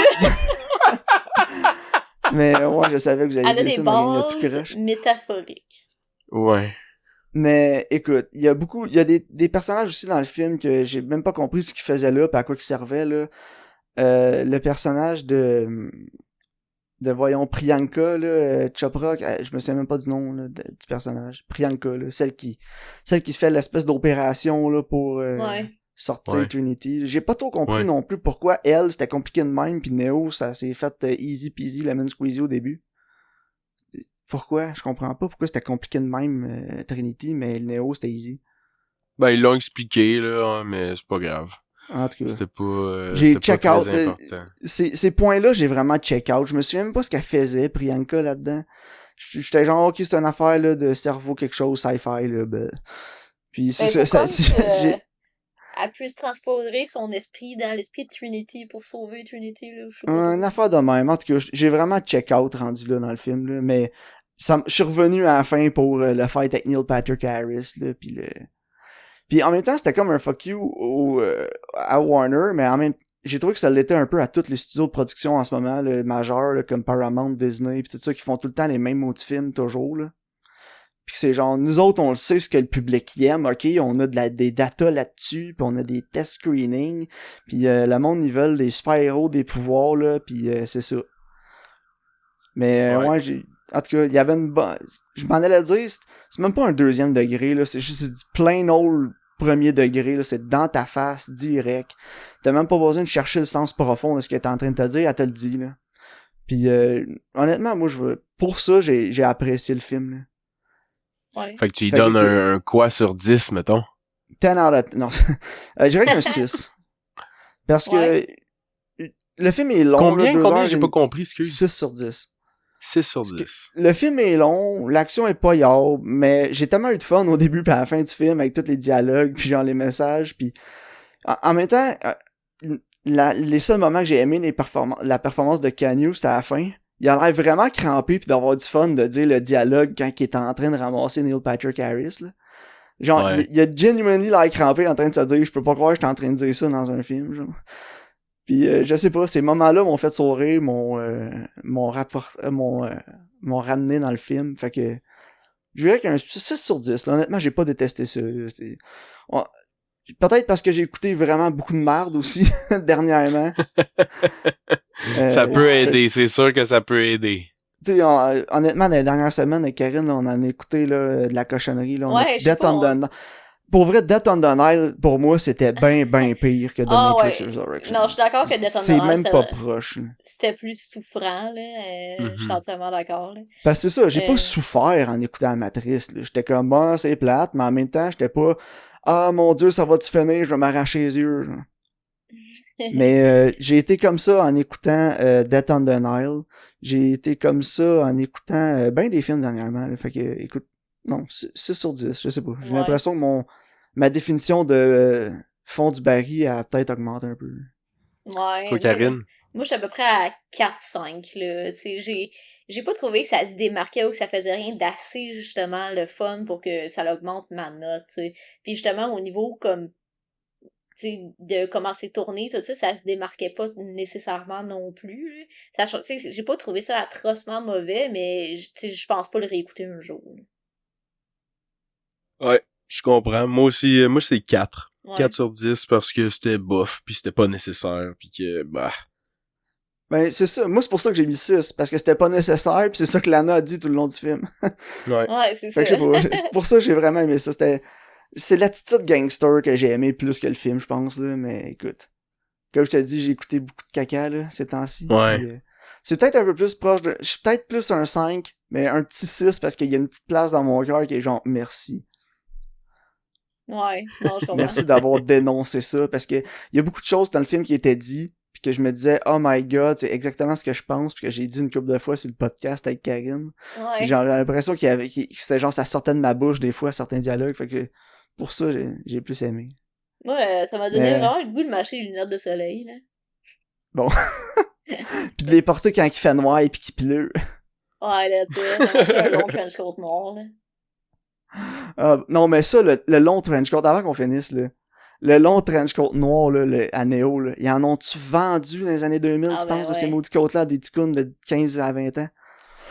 mais ouais, je savais que vous Elle a alliez dire des ça, Marina, tout bases croche. métaphoriques. Ouais. Mais écoute, il y a des personnages aussi dans le film que j'ai même pas compris ce qu'ils faisaient là, pis à quoi ils servaient là. Le personnage de voyons Priyanka là, Chopra, je me souviens même pas du nom là, du personnage. Priyanka là, celle qui se fait l'espèce d'opération là pour Ouais. sortir Ouais. Trinity. J'ai pas trop compris Ouais. non plus pourquoi elle c'était compliqué de même puis Neo ça s'est fait easy peasy lemon squeezy au début. Pourquoi? Je comprends pas pourquoi c'était compliqué de même Trinity, mais le Neo c'était easy. Ben, ils l'ont expliqué, là, hein, mais c'est pas grave. En tout cas, C'était pas check out. très important. Ces points-là, j'ai vraiment check out. Je me souviens même pas ce qu'elle faisait, Priyanka, là-dedans. J'étais genre, ok, c'est une affaire là, de cerveau, quelque chose, sci-fi, là. Ben. Puis c'est Ben, ça. pour comme elle puisse transférer son esprit dans l'esprit de Trinity pour sauver Trinity, là. Je sais pas Une trop. affaire de même. En tout cas, j'ai vraiment check out rendu là dans le film, là. Mais je suis revenu à la fin pour le fight avec Neil Patrick Harris, là. Puis en même temps, c'était comme un fuck you à Warner, mais en même j'ai trouvé que ça l'était un peu à tous les studios de production en ce moment, le majeur, là, comme Paramount, Disney, pis tout ça, qui font tout le temps les mêmes mots de films, toujours, là. Pis c'est genre, nous autres, on le sait ce que le public aime, ok, on a des datas là-dessus, pis on a des test screenings, pis le monde, ils veulent des super-héros, des pouvoirs, là, pis c'est ça. Mais ouais, en tout cas, il y avait une bonne... Je m'en allais dire, c'est même pas un deuxième degré, là, c'est juste du plain old premier degré, là, c'est dans ta face, direct. T'as même pas besoin de chercher le sens profond de ce qu'elle est en train de te dire, elle te le dit, là. Puis honnêtement, moi, pour ça, j'ai apprécié le film, là. Ouais. Fait que tu lui donnes un quoi sur 10, mettons? 10 out of... Non, je dirais qu'un 6. Parce que le film est long, Combien? là, 2 Combien? heures, J'ai pas compris, excuse. 6 sur 10. 6 sur 10. Le film est long, l'action est pas yard, mais j'ai tellement eu de fun au début pis à la fin du film avec tous les dialogues puis genre les messages puis en même temps les seuls moments que j'ai aimé la performance de Keanu c'était à la fin. Il a l'air vraiment crampé puis d'avoir du fun de dire le dialogue quand il est en train de ramasser Neil Patrick Harris là. Genre Ouais. il a genuinely l'air crampé en train de se dire je peux pas croire que j'étais en train de dire ça dans un film genre. Puis je sais pas, ces moments-là m'ont fait sourire, m'ont ramené dans le film. Fait que je dirais qu'un 6 sur 10. Là, honnêtement, j'ai pas détesté ça. Là. Peut-être parce que j'ai écouté vraiment beaucoup de merde aussi dernièrement. Ça peut aider, c'est sûr que ça peut aider. Tu sais, honnêtement, dans les dernières semaines avec Karine, là, on en a écouté là, de la cochonnerie. Là, on a Death on the Nile. Pour vrai, Death on the Nile, pour moi, c'était ben pire que The Matrix Resurrection. Non, je suis d'accord que Death on the C'est Nile, même pas proche. C'était plus souffrant, là. Je suis entièrement d'accord, là. Parce que c'est ça, j'ai pas souffert en écoutant la Matrice, là. J'étais comme, bon, c'est plate, mais en même temps, j'étais pas, ah, mon Dieu, ça va-tu finir, je vais m'arracher les yeux, genre. Mais j'ai été comme ça en écoutant Death on the Nile. J'ai été comme ça en écoutant ben des films dernièrement, là. Fait que, écoute, non, 6 sur 10, je sais pas. J'ai l'impression que ma définition de fond du baril a peut-être augmenté un peu. Ouais. Toi, Karine? Moi, je suis à peu près à 4-5, là. Tu sais, j'ai pas trouvé que ça se démarquait ou que ça faisait rien d'assez, justement, le fun pour que ça augmente ma note, tu sais. Puis justement, au niveau, comme, de comment c'est tourné, tout ça, ça se démarquait pas nécessairement non plus. Là. Ça, tu sais, j'ai pas trouvé ça atrocement mauvais, mais je pense pas le réécouter un jour. Là. Ouais, je comprends. Moi aussi, moi c'est 4. Ouais. 4 sur 10 parce que c'était bof, puis c'était pas nécessaire, puis que, bah... Ben, c'est ça. Moi, c'est pour ça que j'ai mis 6, parce que c'était pas nécessaire, pis c'est ça que Lana a dit tout le long du film. Ouais. Ouais, c'est Fait ça. que je sais pas. Pour ça, j'ai vraiment aimé ça. C'est l'attitude gangster que j'ai aimé plus que le film, je pense, là. Mais écoute. Comme je te dis, j'ai écouté beaucoup de caca, là, ces temps-ci. Ouais. Puis, c'est peut-être un peu plus proche de... Je suis peut-être plus un 5, mais un petit 6 parce qu'il y a une petite place dans mon cœur qui est genre, merci. Ouais, non, je comprends. Merci d'avoir dénoncé ça, parce que il y a beaucoup de choses dans le film qui étaient dites, puis que je me disais, oh my god, c'est exactement ce que je pense, puis que j'ai dit une couple de fois sur le podcast avec Karine. Ouais. J'ai l'impression que c'était genre, ça sortait de ma bouche des fois, certains dialogues, fait que pour ça, j'ai plus aimé. Ouais, ça m'a donné vraiment le goût de m'acheter les lunettes de soleil, là. Bon. Puis de les porter quand il fait noir et puis qu'il pleut. Ouais, là, tu sais, j'ai un long trench coat noir, là. Non, mais ça, le long trench coat, avant qu'on finisse, là, le long trench coat noir, là, à Néo, là, ils en ont-tu vendu dans les années 2000, Ah, tu ben penses, de ces ouais. maudits coats-là, à des ticounes de 15 à 20 ans?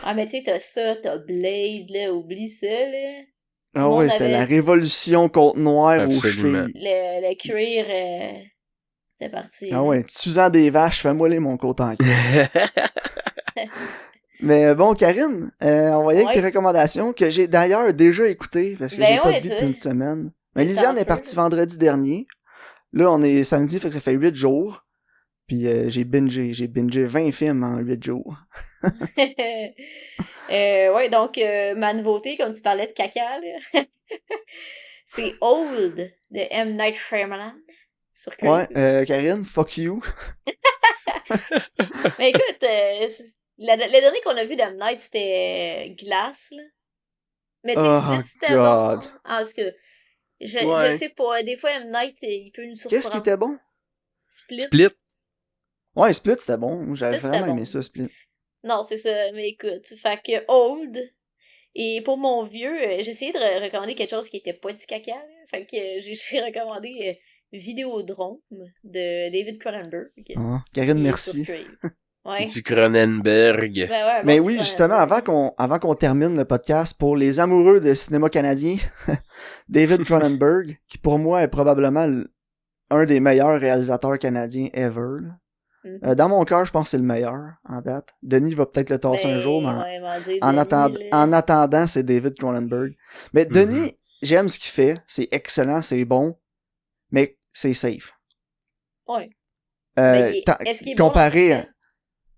Ah, mais tu sais, t'as ça, t'as Blade, là, oublie ça, là. Tout le Ah monde ouais, c'était avait la révolution côte noire aux Absolument. chevilles. le cuir, c'est parti. Ah là. ouais, tuant des vaches, fais-moi les mon côte en cuir. Mais bon, Karine, on va y aller avec Ouais. tes recommandations, que j'ai d'ailleurs déjà écoutées, parce que Ben j'ai pas ouais, de vie tu depuis sais. une semaine. Mais T'es Lisiane est chanceux. partie vendredi dernier. Là, on est samedi, fait que ça fait 8 jours. Puis j'ai bingé 20 films en 8 jours. Ouais, donc, ma nouveauté, comme tu parlais de caca, là, c'est Old de M. Night Shyamalan sur Crave. Ouais, Karine, fuck you. Mais écoute, le dernier qu'on a vu d'M. Night, c'était Glass, là. Mais tu sais, tu me Oh dis que c'était god. bon. Ah, parce que je Ouais. sais pas, des fois M. Night, il peut nous surprendre. Qu'est-ce qui était bon? Split. Ouais, Split, c'était bon. J'avais Split, vraiment c'était aimé bon. ça, Split. Non, c'est ça, mais écoute, fait que Old. Et pour mon vieux, j'ai essayé de recommander quelque chose qui était pas du caca, là. Fait que j'ai recommandé Vidéodrome de David Cronenberg. Ah, qui Karine, est merci. sur Crave. Ouais. Du Cronenberg. Ben ouais, un Mais bon oui, petit justement, Cronenberg. avant qu'on termine le podcast, pour les amoureux de cinéma canadien, David Cronenberg, qui pour moi est probablement un des meilleurs réalisateurs canadiens ever. Là. Mhm. Dans mon cœur, je pense que c'est le meilleur en date. Denis va peut-être le tasser un jour, mais ouais, m'en dire, en Denis, là. attendant, c'est David Cronenberg. Mais Denis, j'aime ce qu'il fait, c'est excellent, c'est bon, mais c'est safe. Ouais. Mais est-ce qu'il est bon dans ce qu'il comparé fait?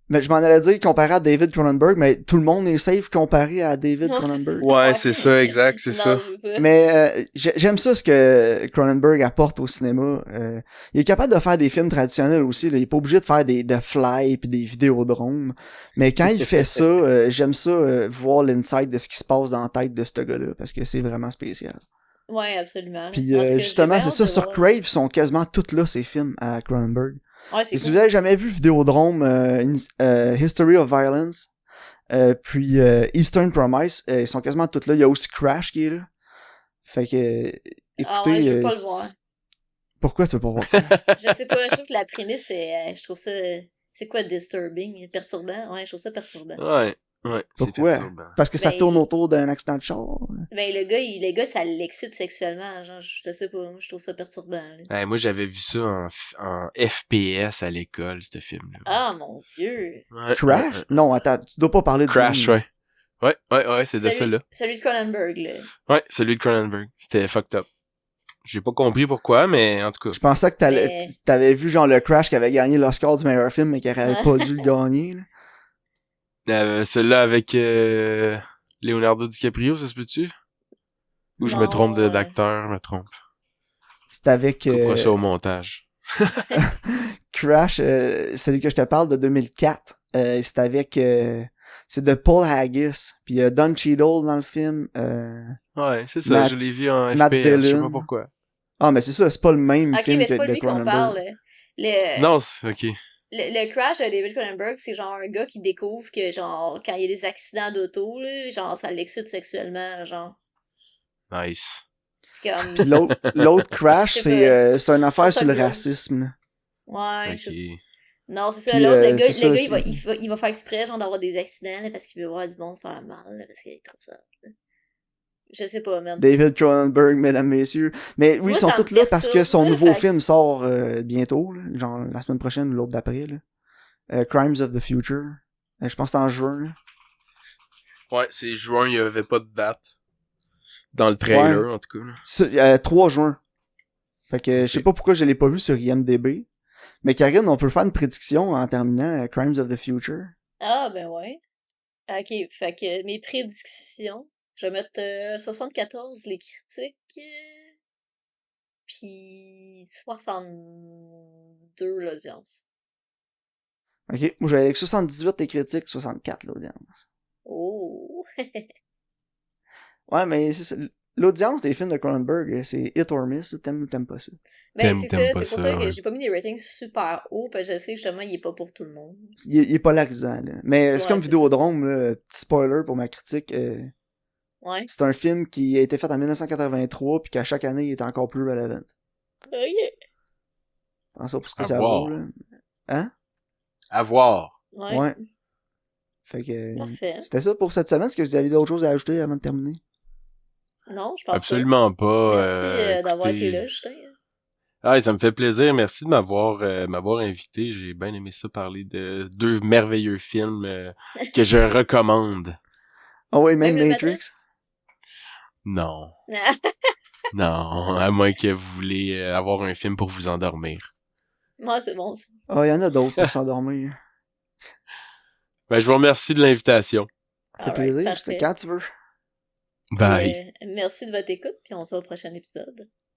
Mais je m'en allais dire comparé à David Cronenberg, mais tout le monde est safe comparé à David Cronenberg. Ouais, c'est ça, exact, c'est ça. Non, c'est ça. Mais j'aime ça ce que Cronenberg apporte au cinéma. Il est capable de faire des films traditionnels aussi. Là. Il est pas obligé de faire de Fly puis des Vidéodromes. Mais quand il fait ça, j'aime ça voir l'insight de ce qui se passe dans la tête de ce gars-là parce que c'est vraiment spécial. Ouais, absolument. Puis En tout cas, justement, j'ai bien c'est hâte ça. de Sur voir. Crave, ils sont quasiment tous là, ces films à Cronenberg. Ouais, c'est Et si cool. vous avez jamais vu Vidéodrome, History of Violence, puis Eastern Promise, ils sont quasiment tous là. Il y a aussi Crash qui est là. Fait que, écoutez... Ah ouais, je veux pas le voir. Pourquoi tu veux pas voir? Je sais pas, je trouve que la prémisse, je trouve ça... C'est quoi disturbing? Perturbant? Ouais, je trouve ça perturbant. Ouais, c'est Pourquoi? perturbant. Parce que ça Ben, tourne autour d'un accident de char. Ben, le gars, ça l'excite sexuellement. Genre, je sais pas, moi, je trouve ça perturbant. Là. Ouais, moi, j'avais vu ça en FPS à l'école, ce film-là. Ah, mon Dieu! Ouais, Crash? ouais. Non, attends, tu dois pas parler de Crash, même. ouais. Ouais, c'est de ça, là. Celui de Cronenberg, là. Ouais, celui de Cronenberg. C'était fucked up. J'ai pas compris pourquoi, mais en tout Je cas. pensais que Mais- t'avais vu genre le Crash qui avait gagné l'Oscar du meilleur film, mais qui aurait Ouais. pas dû le gagner. Là. Celui-là avec Leonardo DiCaprio, ça se peut-tu? Ou je me Non, trompe d'acteur, je me trompe. C'est avec Couperas ça au montage. Crash, celui que je te parle de 2004. C'est avec... c'est de Paul Haggis. Puis il y a Don Cheadle dans le film. Ouais, c'est ça, Matt- je l'ai vu en Matt FPS, je sais Dillon. pas pourquoi. Ah, mais c'est ça, c'est pas le même Ok, film mais que c'est pas de lui qu'on Cronenberg. parle. Le, Non, c'est ok. le Crash de David Cronenberg, c'est genre un gars qui découvre que, genre, quand il y a des accidents d'auto, là, genre, ça l'excite sexuellement, genre. Nice. Puis comme... Puis l'autre Crash, Je sais pas. c'est une affaire ça sur le cool. racisme. Là. Ouais, Ok. Non, c'est ça, Puis, l'autre, le gars, c'est ça, il va faire exprès, genre, d'avoir des accidents, là, parce qu'il veut voir du monde se faire mal, là, parce qu'il trouve ça. Je sais pas, man. David Cronenberg, mesdames, messieurs. Mais oui, Moi, ils sont ça me tous là parce que son perturbe, nouveau fait- film sort bientôt, là, genre la semaine prochaine ou l'autre d'après. Là. Crimes of the Future. Je pense que c'est en juin. Là. Ouais, c'est juin, il y avait pas de date. Dans le trailer, Ouais. en tout cas. Là. 3 juin. Fait que je sais Ok. pas pourquoi je l'ai pas vu sur IMDb. Mais Karine, on peut faire une prédiction en terminant Crimes of the Future. Ah, ben ouais. Ok, fait que mes prédictions, je vais mettre 74 les critiques, puis 62 l'audience. Ok, moi j'avais avec 78 les critiques, 64 l'audience. Oh! Ouais, mais c'est ça. L'audience des films de Cronenberg, c'est hit or miss, t'aimes ou t'aimes pas ça. Ben, c'est T'aimes ça, pas c'est pour ça, ça que ouais. j'ai pas mis des ratings super hauts, parce que je sais justement il est pas pour tout le monde. Il est polarisant, là. Mais Ouais, c'est comme c'est Vidéodrome, là, petit spoiler pour ma critique. Ouais. C'est un film qui a été fait en 1983 puis qu'à chaque année il est encore plus relevant. Ok. Prends ça pour ce que À ça voir. vaut, là. Hein? À voir. Ouais. Ouais. Fait que Parfait. c'était ça pour cette semaine. Est-ce que vous avez d'autres choses à ajouter avant de terminer? Non, je pense Absolument pas. pas. Merci d'avoir écoutez... été là, Justin. Ah, ça me fait plaisir. Merci de m'avoir invité. J'ai bien aimé ça parler de 2 merveilleux films que je recommande. Ah ouais, même le Matrix. Non. Non, à moins que vous voulez avoir un film pour vous endormir. Moi, c'est bon. Ça. Ah, il y en a d'autres pour s'endormir. Ben, je vous remercie de l'invitation. Ça fait Alright, plaisir. parfait. Quand tu veux. Bye. Merci de votre écoute, puis on se voit au prochain épisode.